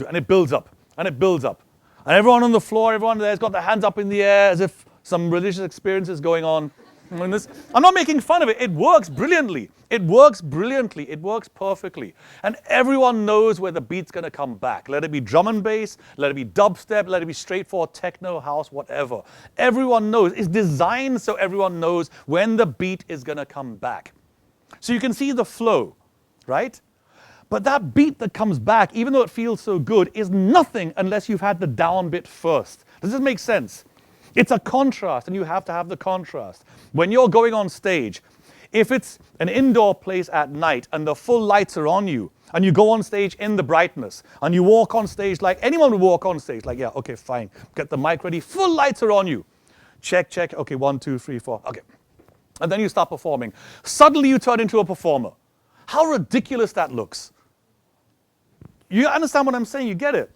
and it builds up, and it builds up. And everyone on the floor, everyone there's got their hands up in the air as if some religious experience is going on. I'm not making fun of it. It works brilliantly. It works brilliantly. It works perfectly. And everyone knows where the beat's going to come back. Let it be drum and bass, let it be dubstep, let it be straightforward techno, house, whatever. Everyone knows. It's designed so everyone knows when the beat is going to come back. So you can see the flow, right? But that beat that comes back, even though it feels so good, is nothing unless you've had the down bit first. Does this make sense? It's a contrast, and you have to have the contrast. When you're going on stage, if it's an indoor place at night and the full lights are on you, and you go on stage in the brightness, and you walk on stage like anyone would walk on stage, like, yeah, okay, fine, get the mic ready, full lights are on you. Check, check, okay, 1, 2, 3, 4, okay. And then you start performing. Suddenly you turn into a performer. How ridiculous that looks. You understand what I'm saying? You get it.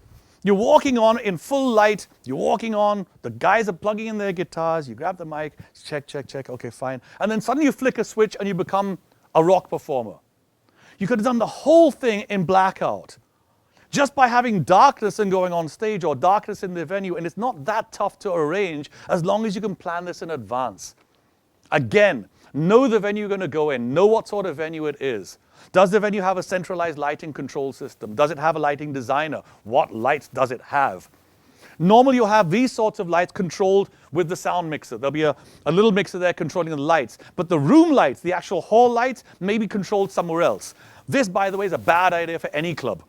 You're walking on in full light, you're walking on, the guys are plugging in their guitars, you grab the mic, check, check, check, okay, fine. And then suddenly you flick a switch and you become a rock performer. You could have done the whole thing in blackout. Just by having darkness and going on stage, or darkness in the venue, and it's not that tough to arrange as long as you can plan this in advance. Again, know the venue you're going to go in, know what sort of venue it is. Does the venue have a centralized lighting control system? Does it have a lighting designer? What lights does it have? Normally you'll have these sorts of lights controlled with the sound mixer. There'll be a little mixer there controlling the lights. But the room lights, the actual hall lights, may be controlled somewhere else. This, by the way, is a bad idea for any club.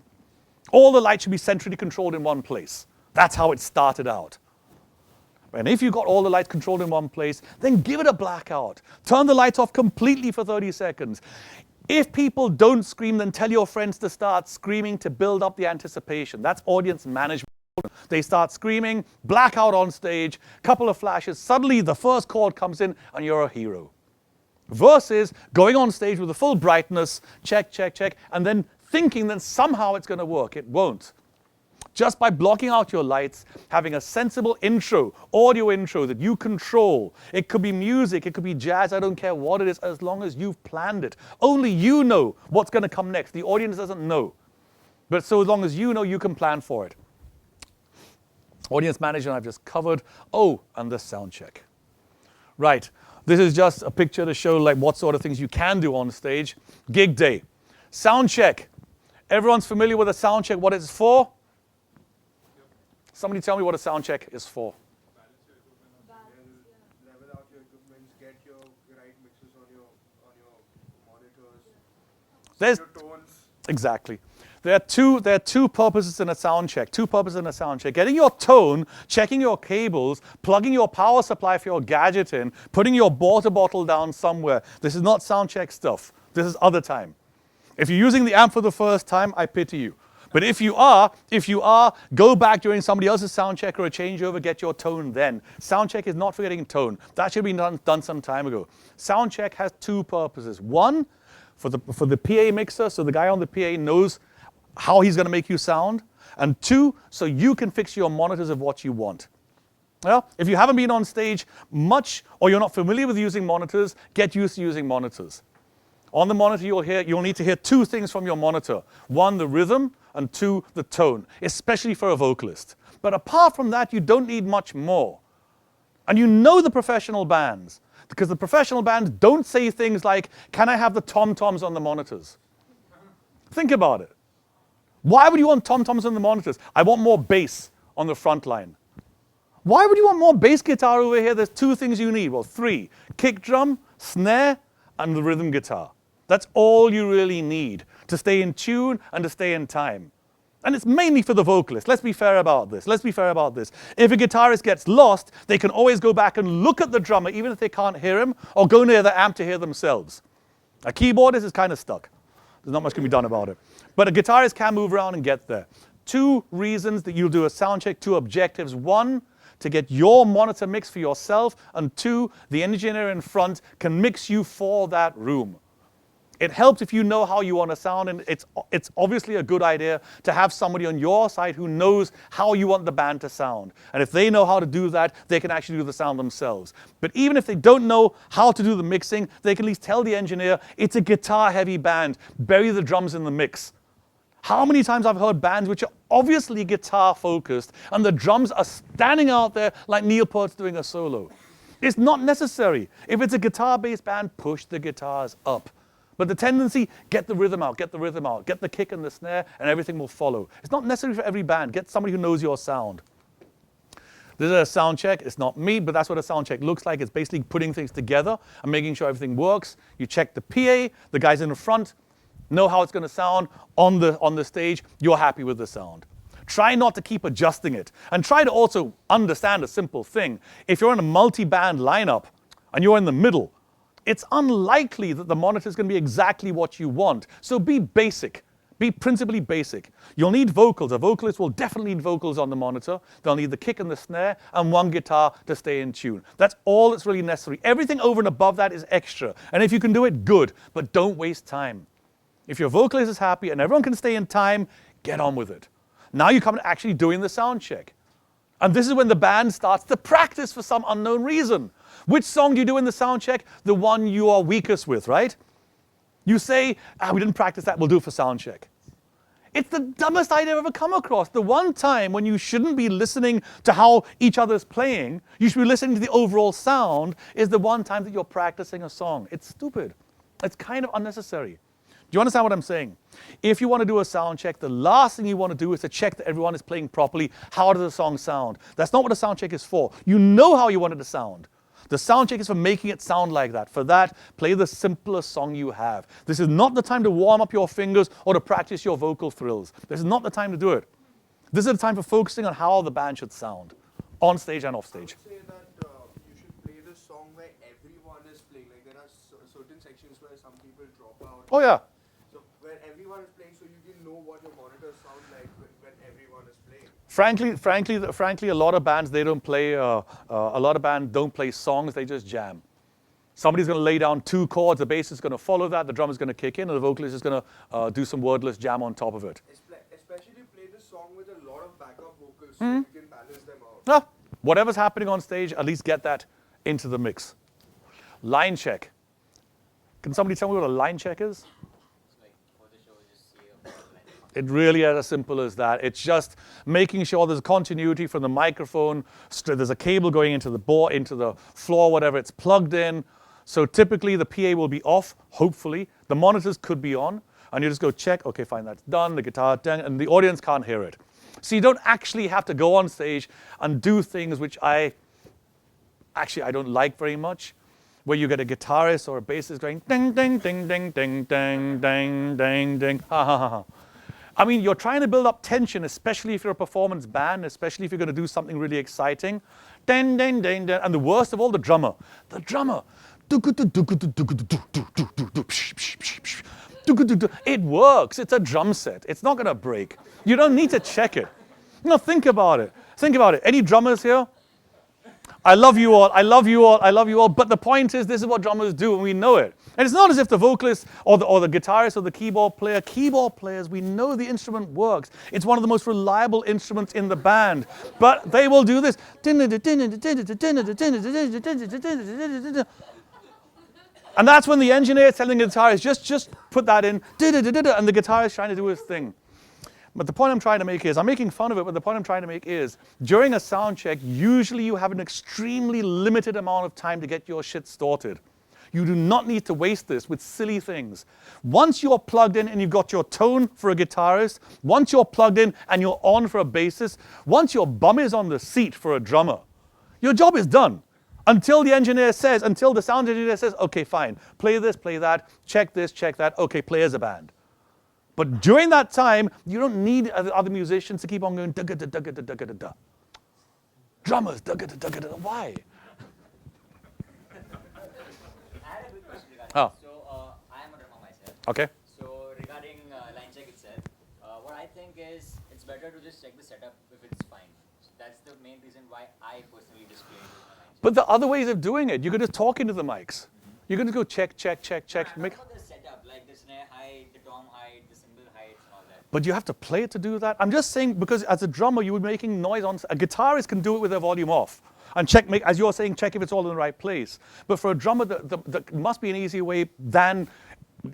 All the lights should be centrally controlled in one place. That's how it started out. And if you've got all the lights controlled in one place, then give it a blackout. Turn the lights off completely for 30 seconds. If people don't scream, then tell your friends to start screaming to build up the anticipation. That's audience management. They start screaming, blackout on stage, couple of flashes, suddenly the first chord comes in and you're a hero. Versus going on stage with the full brightness, check, check, check, and then thinking that somehow it's going to work. It won't. Just by blocking out your lights, having a sensible intro, audio intro that you control. It could be music, it could be jazz, I don't care what it is, as long as you've planned it. Only you know what's going to come next. The audience doesn't know. But so long as you know, you can plan for it. Audience management I've just covered. Oh, and the sound check. Right. This is just a picture to show like what sort of things you can do on stage. Gig day. Sound check. Everyone's familiar with a sound check, what it's for? Somebody tell me what a sound check is for. Level out your equipment, get your right mixes on your monitors, There's your tones. exactly. There are two purposes in a sound check. Two purposes in a sound check. Getting your tone, checking your cables, plugging your power supply for your gadget in, putting your water bottle down somewhere. This is not sound check stuff. This is other time. If you're using the amp for the first time, I pity you. But if you are, go back during somebody else's sound check or a changeover, get your tone then. Sound check is not for getting tone. That should have been done some time ago. Sound check has two purposes. One, for the PA mixer, so the guy on the PA knows how he's going to make you sound. And two, so you can fix your monitors of what you want. Well, if you haven't been on stage much or you're not familiar with using monitors, get used to using monitors. On the monitor you'll need to hear two things from your monitor. One, the rhythm, and two, the tone, especially for a vocalist. But apart from that, you don't need much more. And you know the professional bands, because the professional bands don't say things like, can I have the tom-toms on the monitors? Think about it. Why would you want tom-toms on the monitors? I want more bass on the front line. Why would you want more bass guitar over here? There's two things you need. Well, three. Kick drum, snare, and the rhythm guitar. That's all you really need to stay in tune and to stay in time. And it's mainly for the vocalist. Let's be fair about this. Let's be fair about this. If a guitarist gets lost, they can always go back and look at the drummer, even if they can't hear him, or go near the amp to hear themselves. A keyboardist is kind of stuck. There's not much can be done about it. But a guitarist can move around and get there. Two reasons that you'll do a sound check, two objectives. One, to get your monitor mix for yourself, and two, the engineer in front can mix you for that room. It helps if you know how you want to sound, and it's obviously a good idea to have somebody on your side who knows how you want the band to sound. And if they know how to do that, they can actually do the sound themselves. But even if they don't know how to do the mixing, they can at least tell the engineer, it's a guitar-heavy band, bury the drums in the mix. How many times I've heard bands which are obviously guitar-focused, and the drums are standing out there like Neil Peart's doing a solo. It's not necessary. If it's a guitar-based band, push the guitars up. But the tendency, get the rhythm out, get the rhythm out, get the kick and the snare, and everything will follow. It's not necessary for every band. Get somebody who knows your sound. This is a sound check. It's not me, but that's what a sound check looks like. It's basically putting things together and making sure everything works. You check the PA, the guys in the front know how it's going to sound on the stage. You're happy with the sound. Try not to keep adjusting it. And try to also understand a simple thing. If you're in a multi-band lineup and you're in the middle, it's unlikely that the monitor is going to be exactly what you want. So be basic. Be principally basic. You'll need vocals. A vocalist will definitely need vocals on the monitor. They'll need the kick and the snare and one guitar to stay in tune. That's all that's really necessary. Everything over and above that is extra. And if you can do it, good. But don't waste time. If your vocalist is happy and everyone can stay in time, get on with it. Now you come to actually doing the sound check. And this is when the band starts to practice for some unknown reason. Which song do you do in the sound check? The one you are weakest with, right? You say, we didn't practice that, we'll do it for sound check. It's the dumbest idea I've ever come across. The one time when you shouldn't be listening to how each other's playing, you should be listening to the overall sound, is the one time that you're practicing a song. It's stupid. It's kind of unnecessary. Do you understand what I'm saying? If you want to do a sound check, the last thing you want to do is to check that everyone is playing properly. How does the song sound? That's not what a sound check is for. You know how you want it to sound. The sound check is for making it sound like that. For that, play the simplest song you have. This is not the time to warm up your fingers or to practice your vocal thrills. This is not the time to do it. This is the time for focusing on how the band should sound, on stage and off stage. I would say that you should play the song where everyone is playing. Like there are certain sections where some people drop out. Oh yeah. So where everyone is playing, so you can know what your monitors sound like when everyone is playing. Frankly, a lot of bands, they don't play, a lot of bands don't play songs, they just jam. Somebody's going to lay down two chords, the bass is going to follow that, the drum is going to kick in, and the vocalist is going to do some wordless jam on top of it. Especially play the song with a lot of backup vocals so you can balance them out. Ah, whatever's happening on stage, at least get that into the mix. Line check. Can somebody tell me what a line check is? It's like for the show, just say a line. It really is as simple as that. It's just making sure there's continuity from the microphone. There's a cable going into the board, into the floor, whatever. It's plugged in. So typically the PA will be off, hopefully. The monitors could be on. And you just go check, okay, fine, that's done. The guitar done, and the audience can't hear it. So you don't actually have to go on stage and do things which I don't like very much, where you get a guitarist or a bassist going ding, ding, ding, ding, ding, ding, ding, ding, ding, ha, ha, ha, ha. I mean, you're trying to build up tension, especially if you're a performance band, especially if you're going to do something really exciting. Ding, ding, ding, ding. And the worst of all, the drummer. The drummer. It works. It's a drum set. It's not going to break. You don't need to check it. No, think about it. Think about it. Any drummers here? I love you all. I love you all. I love you all. But the point is, this is what drummers do, and we know it. And it's not as if the vocalist or the guitarist or the keyboard players, we know the instrument works. It's one of the most reliable instruments in the band. But they will do this. And that's when the engineer is telling the guitarist, just put that in, and the guitarist is trying to do his thing. But the point I'm trying to make is, I'm making fun of it, but the point I'm trying to make is, during a sound check, usually you have an extremely limited amount of time to get your shit sorted. You do not need to waste this with silly things. Once you're plugged in and you've got your tone for a guitarist, once you're plugged in and you're on for a bassist, once your bum is on the seat for a drummer, your job is done. Until the sound engineer says, okay, fine, play this, play that, check this, check that, okay, play as a band. But during that time, you don't need other musicians to keep on going, da-ga-da-da-ga-da-da-ga-da-da. Drummers, da-ga-da-da-ga-da-da. Why? I had a quick question regarding Oh. this. So, I am a drummer myself. Okay. So, regarding line check itself, what I think is it's better to just check the setup if it's fine. So that's the main reason why I personally just play with my line check. But there are other ways of doing it. You could just talk into the mics. You can just go check, check, check, check. I'm talking about the setup, like the snare height, the tom height, the cymbal height, and all that. But you have to play it to do that. I'm just saying, because as a drummer, you were making noise on. A guitarist can do it with their volume off. And check, as you're saying, check if it's all in the right place. But for a drummer, there must be an easier way than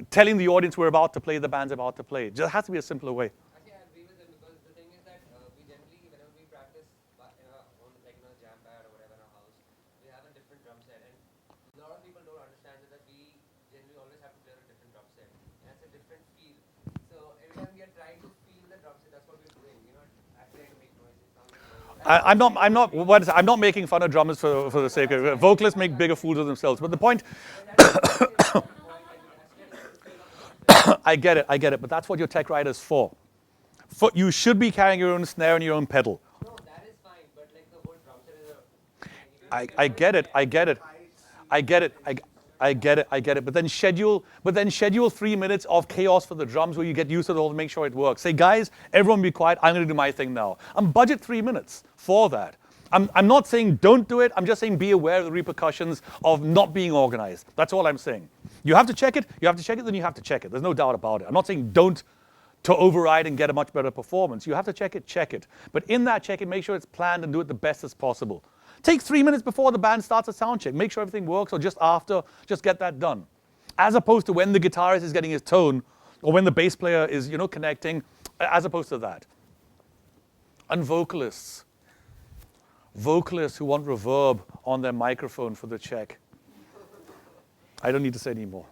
telling the audience we're about to play, the band's about to play. There has to be a simpler way. Actually, I agree with him because the thing is that we generally, whenever we practice in a jam pad or whatever in our house, we have a different drum set, and a lot of people don't understand that we generally always have to play a different drum set. That's a different feel. So every time we are trying to feel the drum set, that's what we're doing. We're not actually trying to make noise. I'm not making fun of drummers for the sake of it. Vocalists make bigger fools of themselves. But the point, I get it. But that's what your tech rider's for. You should be carrying your own snare and your own pedal. No, that is fine, but like the whole drum set is I get it. But then schedule 3 minutes of chaos for the drums where you get used to it all to make sure it works. Say, guys, everyone be quiet. I'm going to do my thing now. And budget 3 minutes for that. I'm not saying don't do it. I'm just saying be aware of the repercussions of not being organized. That's all I'm saying. You have to check it. Then you have to check it. There's no doubt about it. I'm not saying don't to override and get a much better performance. You have to check it. But in that check it, make sure it's planned and do it the best as possible. Take 3 minutes before the band starts a sound check. Make sure everything works, or just after, just get that done. As opposed to when the guitarist is getting his tone, or when the bass player is, connecting, as opposed to that. And vocalists who want reverb on their microphone for the check. I don't need to say any more.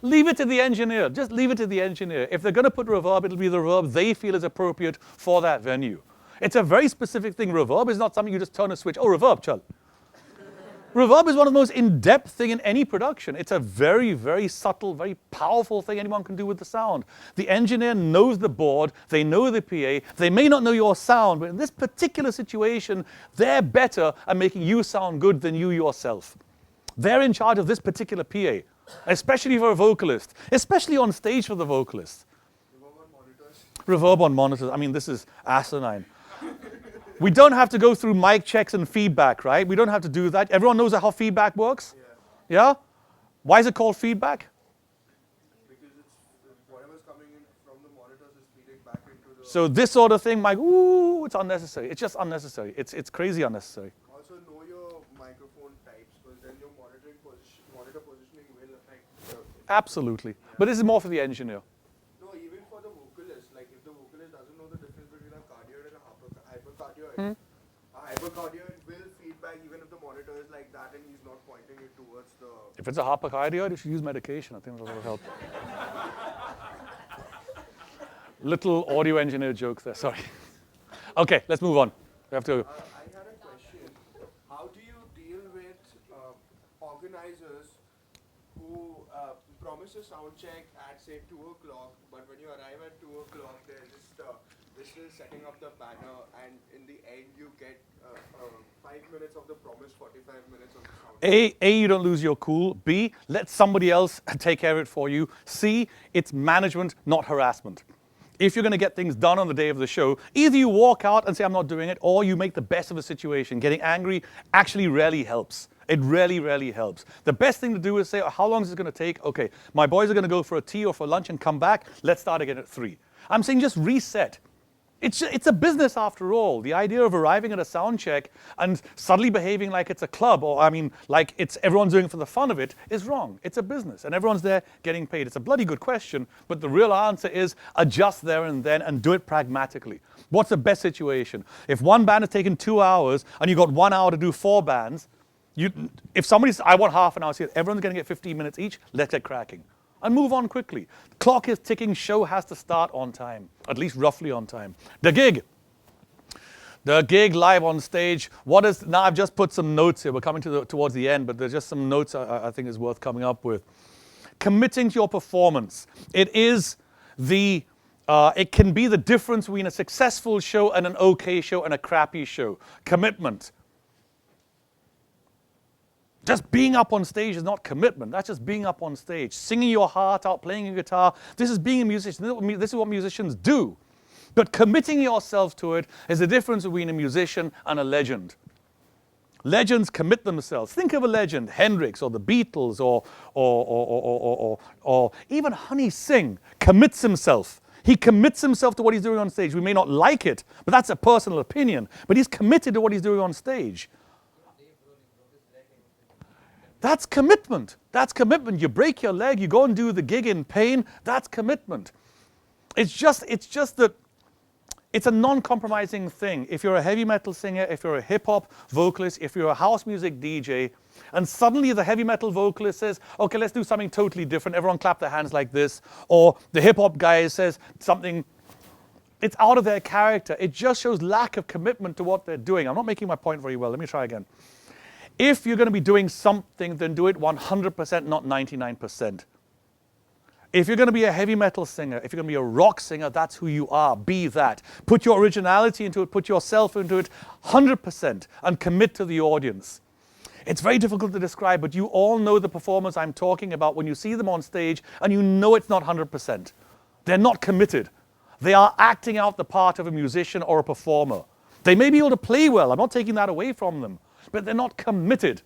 Leave it to the engineer. Just leave it to the engineer. If they're going to put reverb, it'll be the reverb they feel is appropriate for that venue. It's a very specific thing. Reverb is not something you just turn a switch. Oh, reverb, chal. Reverb is one of the most in-depth thing in any production. It's a very, very subtle, very powerful thing anyone can do with the sound. The engineer knows the board. They know the PA. They may not know your sound, but in this particular situation, they're better at making you sound good than you yourself. They're in charge of this particular PA, especially for a vocalist, especially on stage for the vocalist. Reverb on monitors. I mean, this is asinine. We don't have to go through mic checks and feedback, right? We don't have to do that. Everyone knows how feedback works? Yeah? Why is it called feedback? Because it's whatever's coming in from the monitors is feeding back into the. So this sort of thing, it's unnecessary. It's just unnecessary. It's crazy unnecessary. Also know your microphone types, because then your monitor positioning will affect. Absolutely. But this is more for the engineer. vocalist, like if the vocalist doesn't know the difference between a cardioid and a hypercardioid, a hypercardioid will feedback even if the monitor is like that and he's not pointing it towards the. If it's a hypercardioid, you should use medication. I think that will help. Little audio engineer joke there, sorry. Okay, let's move on. We have to. I had a question. How do you deal with organizers who promise a sound check at say 2 o'clock, but when you arrive at 2 o'clock, they're still setting up the banner, and in the end you get 5 minutes of the promised 45 minutes of the sound check. A, you don't lose your cool. B, let somebody else take care of it for you. C, it's management, not harassment. If you're going to get things done on the day of the show, either you walk out and say, I'm not doing it, or you make the best of a situation. Getting angry actually rarely helps. It really, really helps. The best thing to do is say, oh, how long is it going to take? Okay, my boys are going to go for a tea or for lunch and come back. Let's start again at 3. I'm saying just reset. It's a business after all. The idea of arriving at a sound check and suddenly behaving like it's a club, or like it's everyone's doing it for the fun of it, is wrong. It's a business and everyone's there getting paid. It's a bloody good question, but the real answer is adjust there and then and do it pragmatically. What's the best situation? If one band has taken 2 hours and you got 1 hour to do 4 bands, if somebody says, I want half an hour, say, everyone's going to get 15 minutes each, let's get cracking. And move on quickly. Clock is ticking, show has to start on time, at least roughly on time. The gig live on stage. Now I've just put some notes here, we're coming towards the end, but there's just some notes I think is worth coming up with. Committing to your performance. It can be the difference between a successful show and an okay show and a crappy show. Commitment. Just being up on stage is not commitment. That's just being up on stage. Singing your heart out, playing your guitar. This is being a musician. This is what musicians do. But committing yourself to it is the difference between a musician and a legend. Legends commit themselves. Think of a legend, Hendrix or the Beatles or even Honey Singh commits himself. He commits himself to what he's doing on stage. We may not like it, but that's a personal opinion. But he's committed to what he's doing on stage. That's commitment. That's commitment. You break your leg, you go and do the gig in pain. That's commitment. It's just that it's a non-compromising thing. If you're a heavy metal singer, if you're a hip-hop vocalist, if you're a house music DJ, and suddenly the heavy metal vocalist says, okay, let's do something totally different. Everyone clap their hands like this. Or the hip-hop guy says something, it's out of their character. It just shows lack of commitment to what they're doing. I'm not making my point very well. Let me try again. If you're going to be doing something, then do it 100%, not 99%. If you're going to be a heavy metal singer, if you're going to be a rock singer, that's who you are. Be that. Put your originality into it, put yourself into it 100% and commit to the audience. It's very difficult to describe, but you all know the performers I'm talking about when you see them on stage and you know it's not 100%. They're not committed. They are acting out the part of a musician or a performer. They may be able to play well. I'm not taking that away from them. But they're not committed.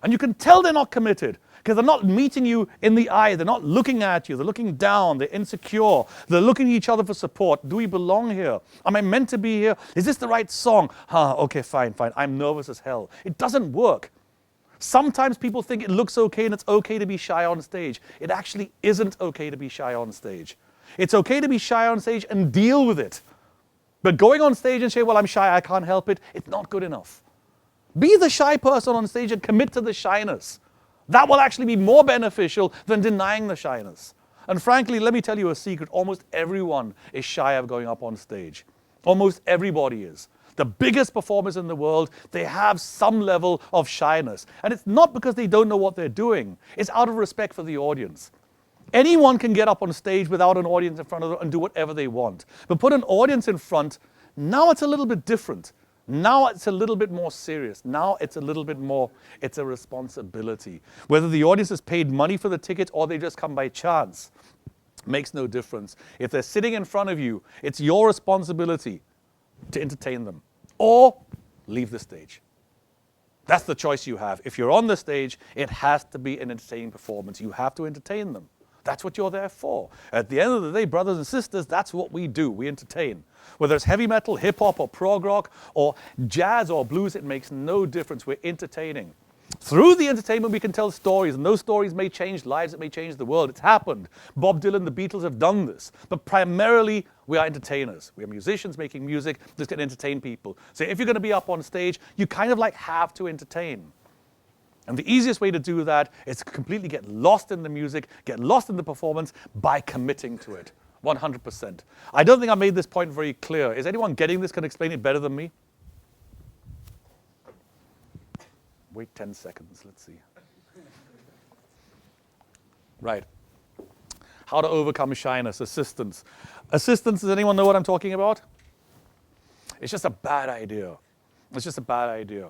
And you can tell they're not committed because they're not meeting you in the eye. They're not looking at you. They're looking down. They're insecure. They're looking at each other for support. Do we belong here? Am I meant to be here? Is this the right song? Okay, fine. I'm nervous as hell. It doesn't work. Sometimes people think it looks okay and it's okay to be shy on stage. It actually isn't okay to be shy on stage. It's okay to be shy on stage and deal with it. But going on stage and say, well, I'm shy, I can't help it, it's not good enough. Be the shy person on stage and commit to the shyness. That will actually be more beneficial than denying the shyness. And frankly, let me tell you a secret. Almost everyone is shy of going up on stage. Almost everybody is. The biggest performers in the world, they have some level of shyness. And it's not because they don't know what they're doing. It's out of respect for the audience. Anyone can get up on stage without an audience in front of them and do whatever they want. But put an audience in front, now it's a little bit different. Now it's a little bit more serious. Now it's a little bit more, it's a responsibility. Whether the audience has paid money for the ticket or they just come by chance, makes no difference. If they're sitting in front of you, it's your responsibility to entertain them or leave the stage. That's the choice you have. If you're on the stage, it has to be an entertaining performance. You have to entertain them. That's what you're there for. At the end of the day, brothers and sisters, that's what we do. We entertain. Whether it's heavy metal, hip-hop, or prog rock, or jazz or blues, it makes no difference. We're entertaining. Through the entertainment, we can tell stories, and those stories may change lives, it may change the world. It's happened. Bob Dylan, the Beatles have done this. But primarily, we are entertainers. We are musicians making music that can entertain people. So if you're going to be up on stage, you kind of like have to entertain. And the easiest way to do that is to completely get lost in the music, get lost in the performance by committing to it. 100%. I don't think I made this point very clear. Is anyone getting this? Can explain it better than me? Wait 10 seconds, let's see. Right. How to overcome shyness, assistance. Assistance, does anyone know what I'm talking about? It's just a bad idea. It's just a bad idea.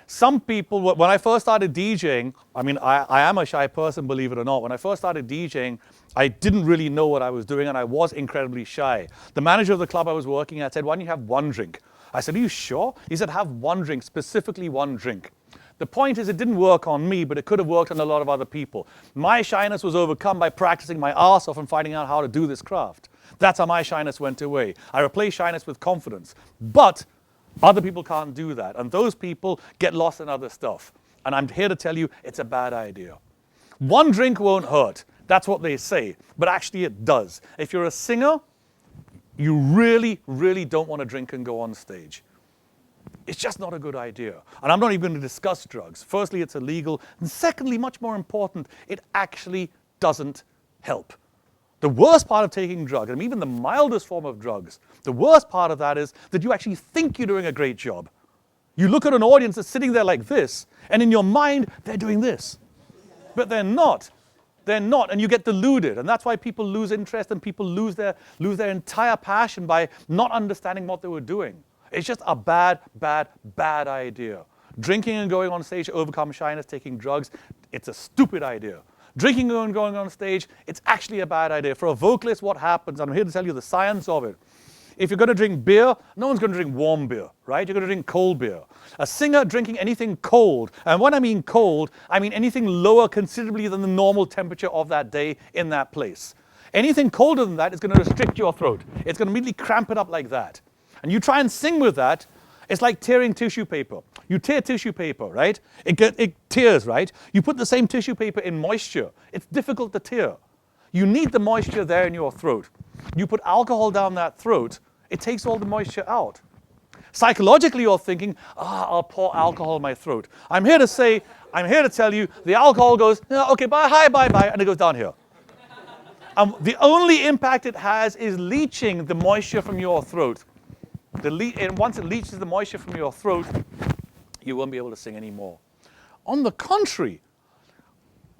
Some people, when I first started DJing, I mean, I am a shy person, believe it or not. When I first started DJing, I didn't really know what I was doing, and I was incredibly shy. The manager of the club I was working at said, why don't you have one drink? I said, are you sure? He said, have one drink, specifically one drink. The point is, it didn't work on me, but it could have worked on a lot of other people. My shyness was overcome by practicing my arse off and finding out how to do this craft. That's how my shyness went away. I replaced shyness with confidence. But other people can't do that. And those people get lost in other stuff. And I'm here to tell you, it's a bad idea. One drink won't hurt. That's what they say. But actually it does. If you're a singer, you really, really don't want to drink and go on stage. It's just not a good idea. And I'm not even going to discuss drugs. Firstly, it's illegal. And secondly, much more important, it actually doesn't help. The worst part of taking drugs, and even the mildest form of drugs, the worst part of that is that you actually think you're doing a great job. You look at an audience that's sitting there like this, and in your mind, they're doing this. But they're not. They're not, and you get deluded. And that's why people lose interest and people lose their entire passion by not understanding what they were doing. It's just a bad, bad, bad idea. Drinking and going on stage to overcome shyness, taking drugs, it's a stupid idea. Drinking and going on stage, it's actually a bad idea. For a vocalist, what happens, I'm here to tell you the science of it. If you're going to drink beer, no one's going to drink warm beer, right? You're going to drink cold beer. A singer drinking anything cold, and when I mean cold, I mean anything lower considerably than the normal temperature of that day in that place. Anything colder than that is going to restrict your throat. It's going to immediately cramp it up like that. And you try and sing with that, it's like tearing tissue paper. You tear tissue paper, right? It tears, right? You put the same tissue paper in moisture. It's difficult to tear. You need the moisture there in your throat. You put alcohol down that throat, it takes all the moisture out. Psychologically, you're thinking, I'll pour alcohol in my throat. I'm here to tell you, the alcohol goes, okay, bye, hi, bye, bye, and it goes down here. The only impact it has is leaching the moisture from your throat. And once it leaches the moisture from your throat, you won't be able to sing anymore. On the contrary,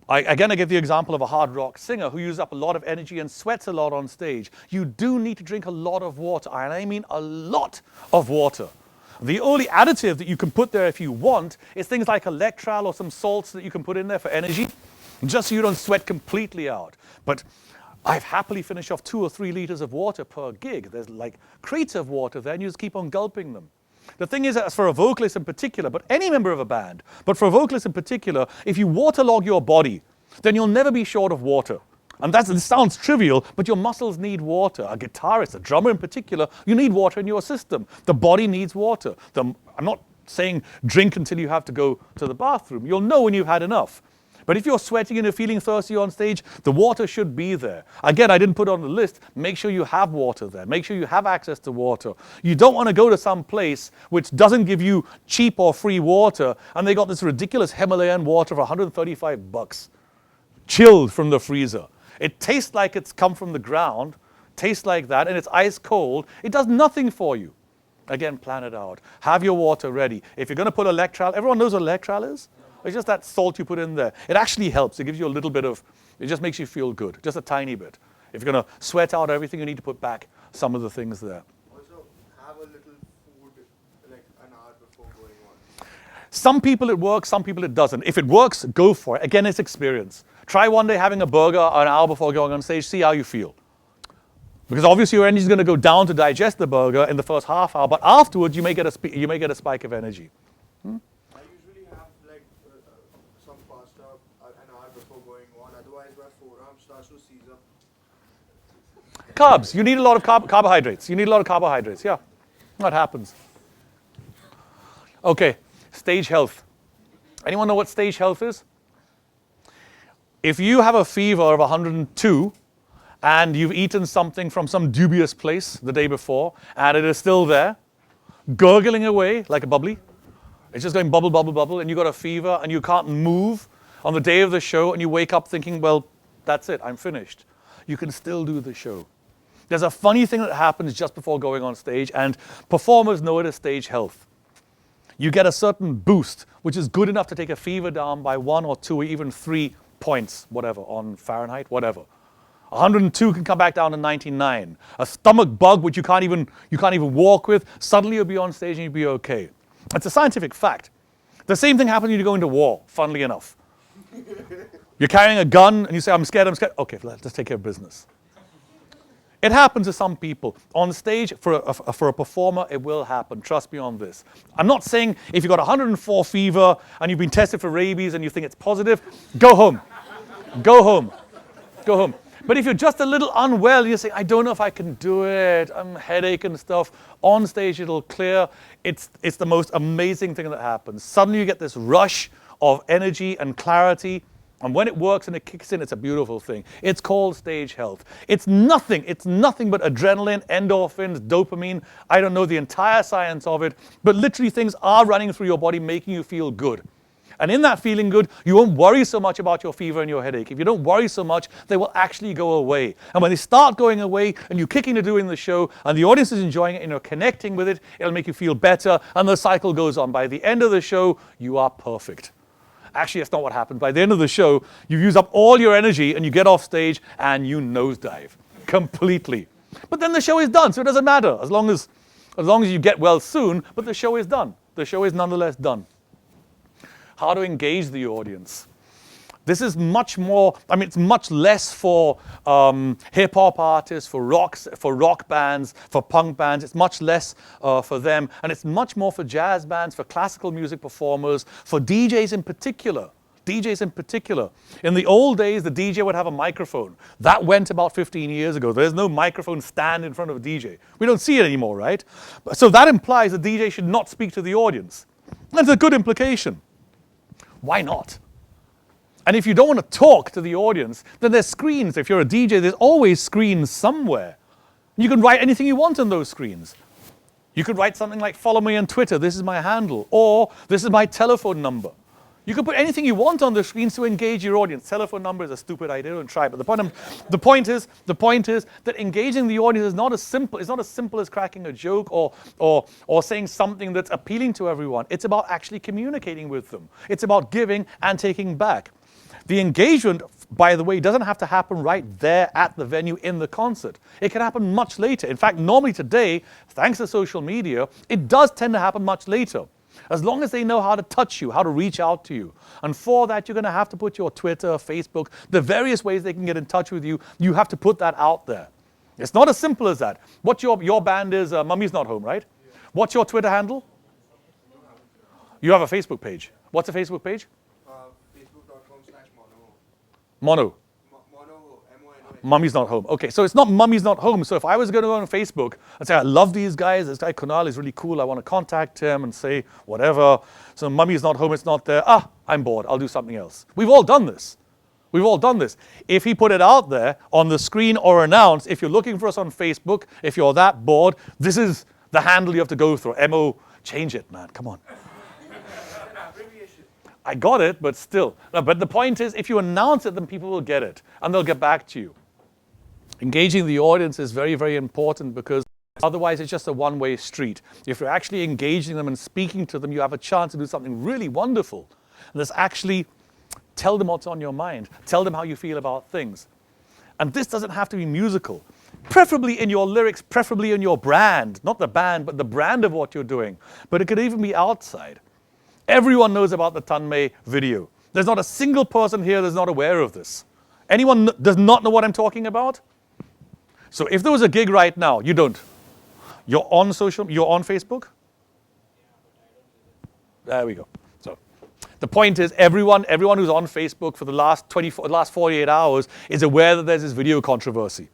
I give the example of a hard rock singer who uses up a lot of energy and sweats a lot on stage. You do need to drink a lot of water, and I mean a lot of water. The only additive that you can put there if you want is things like electral or some salts that you can put in there for energy, just so you don't sweat completely out. But I've happily finished off 2 or 3 liters of water per gig. There's like crates of water there, and you just keep on gulping them. The thing is, as for a vocalist in particular, but any member of a band, but for a vocalist in particular, if you waterlog your body, then you'll never be short of water. And this sounds trivial, but your muscles need water. A guitarist, a drummer in particular, you need water in your system. The body needs water. I'm not saying drink until you have to go to the bathroom. You'll know when you've had enough. But if you're sweating and you're feeling thirsty on stage, the water should be there. Again, I didn't put it on the list. Make sure you have water there. Make sure you have access to water. You don't want to go to some place which doesn't give you cheap or free water, and they got this ridiculous Himalayan water for $135, chilled from the freezer. It tastes like it's come from the ground, tastes like that, and it's ice cold. It does nothing for you. Again, plan it out. Have your water ready. If you're going to put electral, everyone knows what electral is? It's just that salt you put in there. It actually helps. It gives you a little bit of, it just makes you feel good, just a tiny bit. If you're going to sweat out everything, you need to put back some of the things there. Also, have a little food like an hour before going on. Some people it works, some people it doesn't. If it works, go for it. Again, it's experience. Try one day having a burger an hour before going on stage, see how you feel. Because obviously your energy is going to go down to digest the burger in the first half hour, but afterwards you may get a spike of energy. I usually have like some pasta an hour before going on. Otherwise, my forearm starts to seize up. Carbs. You need a lot of carbohydrates. You need a lot of carbohydrates. Yeah, that happens. Okay, stage health. Anyone know what stage health is? If you have a fever of 102 and you've eaten something from some dubious place the day before and it is still there, gurgling away like a bubbly, it's just going bubble, bubble, bubble, and you got a fever and you can't move on the day of the show and you wake up thinking, well, that's it, I'm finished. You can still do the show. There's a funny thing that happens just before going on stage, and performers know it as stage health. You get a certain boost, which is good enough to take a fever down by 1 or 2 or even 3 points, whatever, on Fahrenheit, whatever. 102 can come back down to 99. A stomach bug, which you can't even walk with, suddenly you'll be on stage and you'll be okay. It's a scientific fact. The same thing happens when you go into war, funnily enough. You're carrying a gun and you say, I'm scared. Okay, let's take care of business. It happens to some people. On stage, for a performer, it will happen. Trust me on this. I'm not saying if you've got 104 fever and you've been tested for rabies and you think it's positive, go home. Go home. Go home. But if you're just a little unwell, you say, I don't know if I can do it, I'm headache and stuff, on stage it'll clear. It's the most amazing thing that happens. Suddenly you get this rush of energy and clarity, and when it works and it kicks in, it's a beautiful thing. It's called stage health. It's nothing but adrenaline, endorphins, dopamine. I don't know the entire science of it, but literally things are running through your body making you feel good. And in that feeling good, you won't worry so much about your fever and your headache. If you don't worry so much, they will actually go away. And when they start going away and you kick into doing the show and the audience is enjoying it and you're connecting with it, it'll make you feel better and the cycle goes on. By the end of the show, you are perfect. Actually, that's not what happened. By the end of the show, you've used up all your energy and you get off stage and you nosedive completely. But then the show is done, so it doesn't matter as long as you get well soon, but the show is done. The show is nonetheless done. How to engage the audience. This is much more, it's much less for hip-hop artists, for rock bands, for punk bands. It's much less for them. And it's much more for jazz bands, for classical music performers, for DJs in particular. DJs in particular. In the old days, the DJ would have a microphone. That went about 15 years ago. There's no microphone stand in front of a DJ. We don't see it anymore, right? So that implies the DJ should not speak to the audience. That's a good implication. Why not? And if you don't want to talk to the audience, then there's screens. If you're a DJ, there's always screens somewhere. You can write anything you want on those screens. You could write something like, follow me on Twitter, this is my handle, or this is my telephone number. You can put anything you want on the screens to engage your audience. Telephone number is a stupid idea, don't try it. But the point is that engaging the audience is not as simple as cracking a joke or saying something that's appealing to everyone. It's about actually communicating with them. It's about giving and taking back. The engagement, by the way, doesn't have to happen right there at the venue in the concert. It can happen much later. In fact, normally today, thanks to social media, it does tend to happen much later. As long as they know how to touch you, how to reach out to you. And for that, you're going to have to put your Twitter, Facebook, the various ways they can get in touch with you, you have to put that out there. It's not as simple as that. What your band is, Mummy's Not Home, right? Yeah. What's your Twitter handle? You have a Facebook page. What's a Facebook page? Facebook.com/mono. Mono. Mummy's Not Home. Okay, so it's not Mummy's Not Home. So if I was going to go on Facebook and say, I love these guys, this guy Kunal is really cool, I want to contact him and say whatever. So Mummy's Not Home, it's not there. I'm bored, I'll do something else. We've all done this. We've all done this. If he put it out there on the screen or announced, if you're looking for us on Facebook, if you're that bored, this is the handle you have to go through. MO, change it, man, come on. I got it, but still. No, but the point is, if you announce it, then people will get it, and they'll get back to you. Engaging the audience is very, very important because otherwise it's just a one-way street. If you're actually engaging them and speaking to them, you have a chance to do something really wonderful. And that's actually tell them what's on your mind. Tell them how you feel about things. And this doesn't have to be musical. Preferably in your lyrics, preferably in your brand. Not the band, but the brand of what you're doing. But it could even be outside. Everyone knows about the Tanmay video. There's not a single person here that's not aware of this. Anyone does not know what I'm talking about? So if there was a gig right now, you don't. You're on Facebook? There we go. So the point is everyone who's on Facebook for the last 48 hours is aware that there's this video controversy.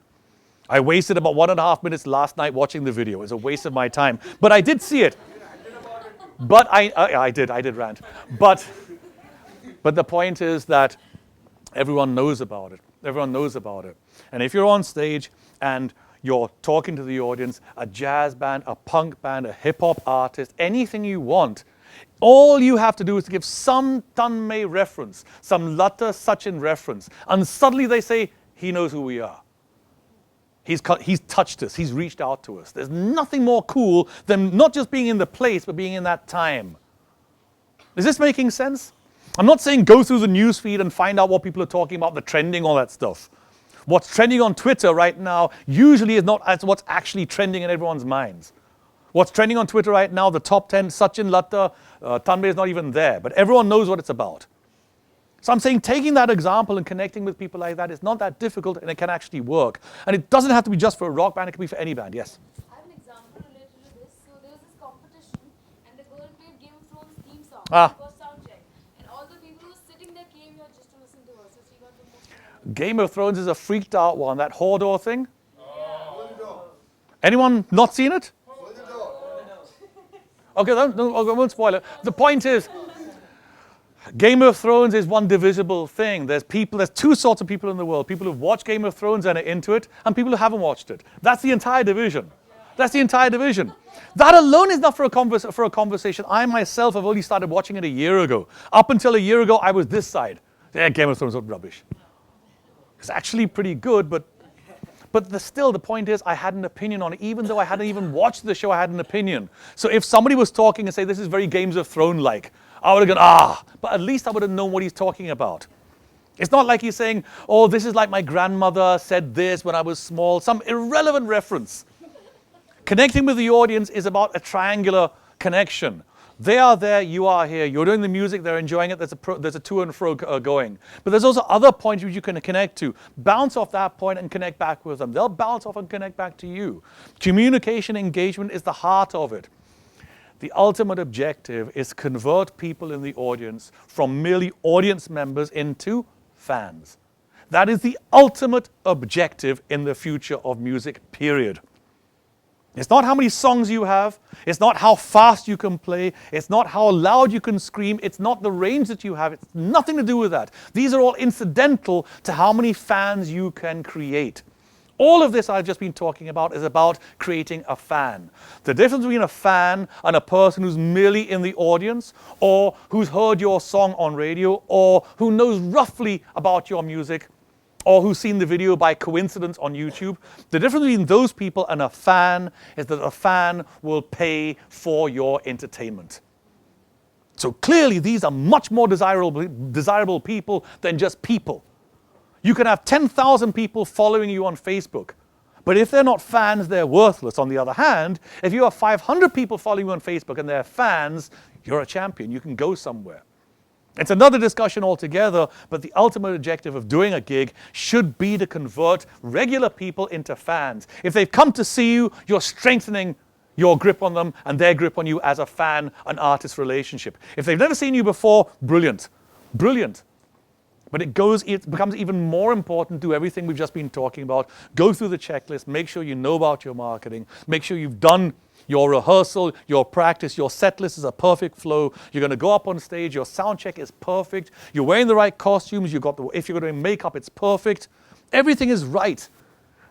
I wasted about 1.5 minutes last night watching the video. It's a waste of my time. But I did see it. But I did rant. But But the point is that everyone knows about it. Everyone knows about it. And if you're on stage and you're talking to the audience, a jazz band, a punk band, a hip-hop artist, anything you want, all you have to do is to give some Tanmay reference, some Lata Sachin reference, and suddenly they say, he knows who we are. He's touched us. He's reached out to us. There's nothing more cool than not just being in the place, but being in that time. Is this making sense? I'm not saying go through the news feed and find out what people are talking about, the trending, all that stuff. What's trending on Twitter right now usually is not as what's actually trending in everyone's minds. What's trending on Twitter right now, the top 10, Sachin, Lata, Tanmay is not even there, but everyone knows what it's about. So I'm saying taking that example and connecting with people like that is not that difficult, and it can actually work. And it doesn't have to be just for a rock band, it can be for any band, yes? I have an example related to this. So there was this competition, and the girl played Game of Thrones theme song for sound check. And all the people who were sitting there came here just to listen to her. So she got the most. Game of Thrones is a freaked out one, that Hodor thing. Anyone not seen it? Okay, I won't spoil it. The point is, Game of Thrones is one divisible thing. There's two sorts of people in the world. People who've watched Game of Thrones and are into it, and people who haven't watched it. That's the entire division. That's the entire division. That alone is not for a conversation. I myself have only started watching it a year ago. Up until a year ago, I was this side. Yeah, Game of Thrones was rubbish. It's actually pretty good, but still, the point is, I had an opinion on it. Even though I hadn't even watched the show, I had an opinion. So if somebody was talking and say, this is very Games of Thrones-like, I would have gone, but at least I would have known what he's talking about. It's not like he's saying, oh, this is like my grandmother said this when I was small, some irrelevant reference. Connecting with the audience is about a triangular connection. They are there, you are here. You're doing the music, they're enjoying it, there's a to and fro going. But there's also other points which you can connect to. Bounce off that point and connect back with them. They'll bounce off and connect back to you. Communication, engagement is the heart of it. The ultimate objective is convert people in the audience from merely audience members into fans. That is the ultimate objective in the future of music, period. It's not how many songs you have. It's not how fast you can play. It's not how loud you can scream. It's not the range that you have. It's nothing to do with that. These are all incidental to how many fans you can create. All of this I've just been talking about is about creating a fan. The difference between a fan and a person who's merely in the audience, or who's heard your song on radio, or who knows roughly about your music, or who's seen the video by coincidence on YouTube. The difference between those people and a fan is that a fan will pay for your entertainment. So clearly these are much more desirable people than just people. You can have 10,000 people following you on Facebook, but if they're not fans, they're worthless. On the other hand, if you have 500 people following you on Facebook and they're fans, you're a champion. You can go somewhere. It's another discussion altogether, but the ultimate objective of doing a gig should be to convert regular people into fans. If they've come to see you, you're strengthening your grip on them and their grip on you as a fan and artist relationship. If they've never seen you before, brilliant. Brilliant. But it becomes even more important to do everything we've just been talking about. Go through the checklist, make sure you know about your marketing, make sure you've done your rehearsal, your practice, your set list is a perfect flow. You're going to go up on stage, your sound check is perfect. You're wearing the right costumes, if you're doing makeup, it's perfect. Everything is right.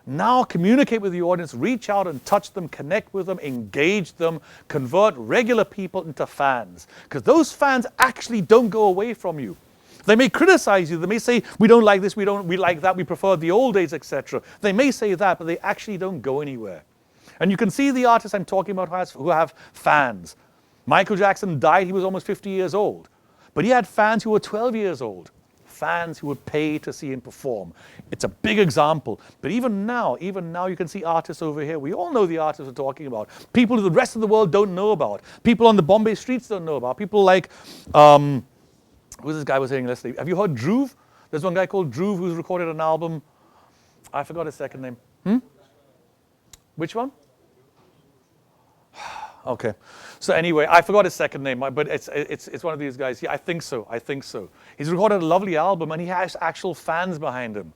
Now communicate with the audience, reach out and touch them, connect with them, engage them, convert regular people into fans. Because those fans actually don't go away from you. They may criticize you. They may say, we don't like this, we like that, we prefer the old days, etc. They may say that, but they actually don't go anywhere. And you can see the artists I'm talking about who have fans. Michael Jackson died, he was almost 50 years old. But he had fans who were 12 years old. Fans who would pay to see him perform. It's a big example. But even now you can see artists over here. We all know the artists we're talking about. People who the rest of the world don't know about. People on the Bombay streets don't know about. People like, who's this guy was saying yesterday? Have you heard Dhruv? There's one guy called Dhruv who's recorded an album. I forgot his second name. Which one? Okay. So anyway, I forgot his second name, but it's one of these guys. Yeah, I think so. He's recorded a lovely album and he has actual fans behind him.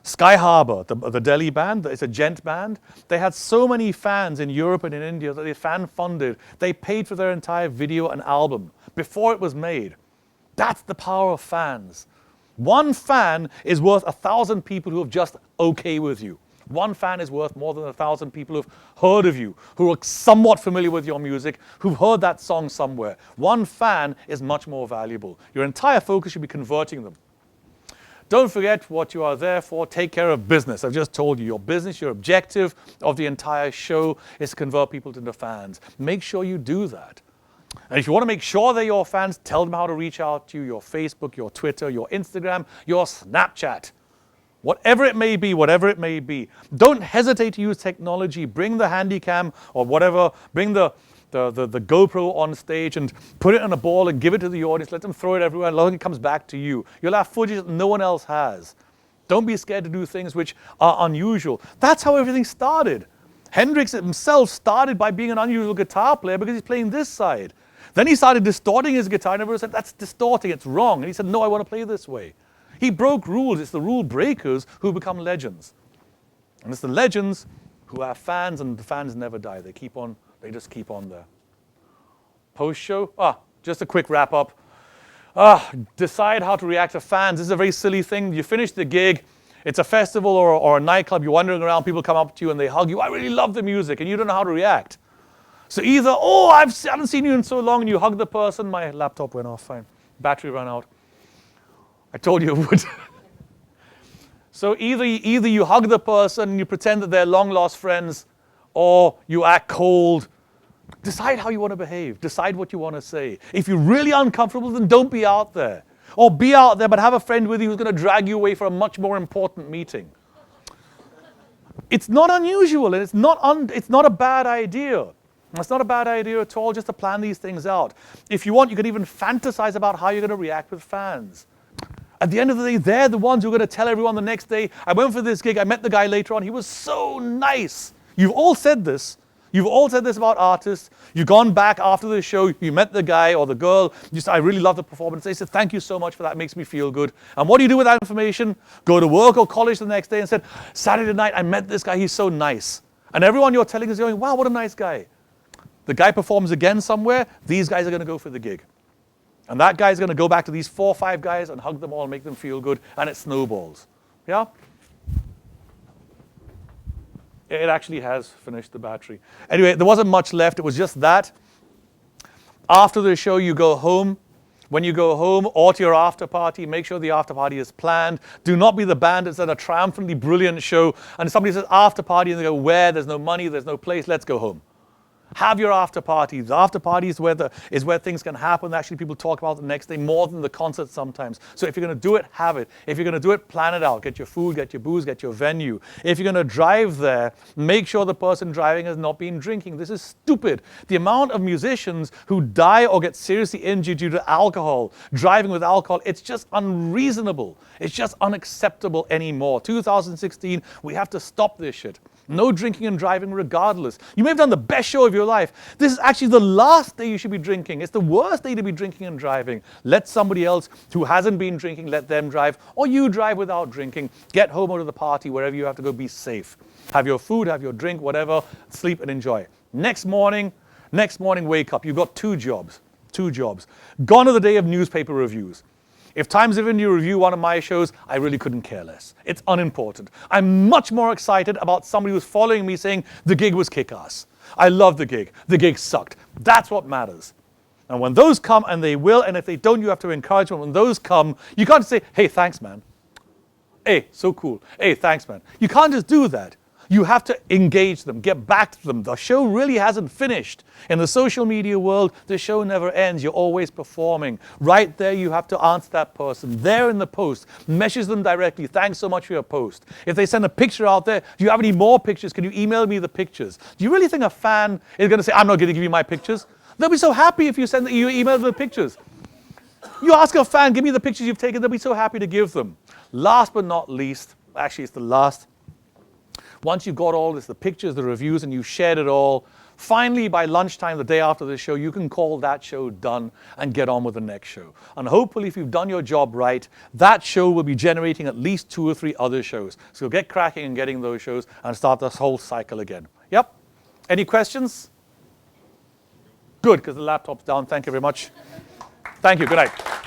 Sky Harbor, the Delhi band, it's a gent band. They had so many fans in Europe and in India that they fan funded. They paid for their entire video and album before it was made. That's the power of fans. One fan is worth 1,000 people who have just okay with you. One fan is worth more than 1,000 people who've heard of you, who are somewhat familiar with your music, who've heard that song somewhere. One fan is much more valuable. Your entire focus should be converting them. Don't forget what you are there for. Take care of business. I've just told you, your business, your objective of the entire show is to convert people into fans. Make sure you do that. And if you want to make sure they're your fans, tell them how to reach out to you, your Facebook, your Twitter, your Instagram, your Snapchat. Whatever it may be, whatever it may be. Don't hesitate to use technology. Bring the Handycam or whatever. Bring the GoPro on stage and put it on a ball and give it to the audience. Let them throw it everywhere. As long as it comes back to you. You'll have footage that no one else has. Don't be scared to do things which are unusual. That's how everything started. Hendrix himself started by being an unusual guitar player because he's playing this side. Then he started distorting his guitar and everyone said, that's distorting, it's wrong. And he said, no, I want to play this way. He broke rules. It's the rule breakers who become legends. And it's the legends who have fans, and the fans never die. They just keep on there. Post-show, just a quick wrap up. Decide how to react to fans. This is a very silly thing. You finish the gig, it's a festival or a nightclub, you're wandering around, people come up to you and they hug you. I really love the music, and you don't know how to react. So either, I haven't seen you in so long, and you hug the person. My laptop went off, fine. Battery ran out. I told you it would. So either you hug the person and you pretend that they're long-lost friends, or you act cold. Decide how you want to behave. Decide what you want to say. If you're really uncomfortable, then don't be out there. Or be out there, but have a friend with you who's going to drag you away for a much more important meeting. It's not unusual, and it's not a bad idea. It's not a bad idea at all just to plan these things out. If you want, you can even fantasize about how you're going to react with fans. At the end of the day, they're the ones who are going to tell everyone the next day, I went for this gig, I met the guy later on, he was so nice. You've all said this. You've all said this about artists. You've gone back after the show, you met the guy or the girl, you said, I really love the performance. They said, thank you so much for that, it makes me feel good. And what do you do with that information? Go to work or college the next day and said, Saturday night, I met this guy, he's so nice. And everyone you're telling is going, wow, what a nice guy. The guy performs again somewhere, these guys are going to go for the gig. And that guy's going to go back to these 4 or 5 guys and hug them all and make them feel good, and it snowballs. Yeah? It actually has finished the battery. Anyway, there wasn't much left. It was just that. After the show, you go home. When you go home or to your after party, make sure the after party is planned. Do not be the bandits at a triumphantly brilliant show and somebody says after party and they go, where? There's no money, there's no place, let's go home. Have your after parties. The after party is where things can happen. Actually, people talk about it the next day more than the concert sometimes. So if you're going to do it, have it. If you're going to do it, plan it out. Get your food, get your booze, get your venue. If you're going to drive there, make sure the person driving has not been drinking. This is stupid. The amount of musicians who die or get seriously injured due to alcohol, driving with alcohol, it's just unreasonable. It's just unacceptable anymore. 2016, we have to stop this shit. No drinking and driving regardless. You may have done the best show of your life. This is actually the last day you should be drinking. It's the worst day to be drinking and driving. Let somebody else who hasn't been drinking, let them drive. Or you drive without drinking. Get home or to the party, wherever you have to go, be safe. Have your food, have your drink, whatever. Sleep and enjoy. Next morning, wake up. You've got 2 jobs. 2 jobs. Gone are the day of newspaper reviews. If Times of India review one of my shows, I really couldn't care less. It's unimportant. I'm much more excited about somebody who's following me saying, the gig was kick-ass. I love the gig. The gig sucked. That's what matters. And when those come, and they will, and if they don't, you have to encourage them. When those come, you can't say, hey, thanks, man. Hey, so cool. Hey, thanks, man. You can't just do that. You have to engage them, get back to them. The show really hasn't finished. In the social media world, the show never ends. You're always performing. Right there, you have to answer that person. There in the post, message them directly. Thanks so much for your post. If they send a picture out there, do you have any more pictures? Can you email me the pictures? Do you really think a fan is going to say, I'm not going to give you my pictures? They'll be so happy if you email them the pictures. You ask a fan, give me the pictures you've taken, they'll be so happy to give them. Last but not least, actually it's the last. Once you've got all this, the pictures, the reviews, and you've shared it all, finally by lunchtime the day after the show, you can call that show done and get on with the next show. And hopefully if you've done your job right, that show will be generating at least 2 or 3 other shows. So get cracking and getting those shows and start this whole cycle again. Yep. Any questions? Good, because the laptop's down. Thank you very much. Thank you. Good night.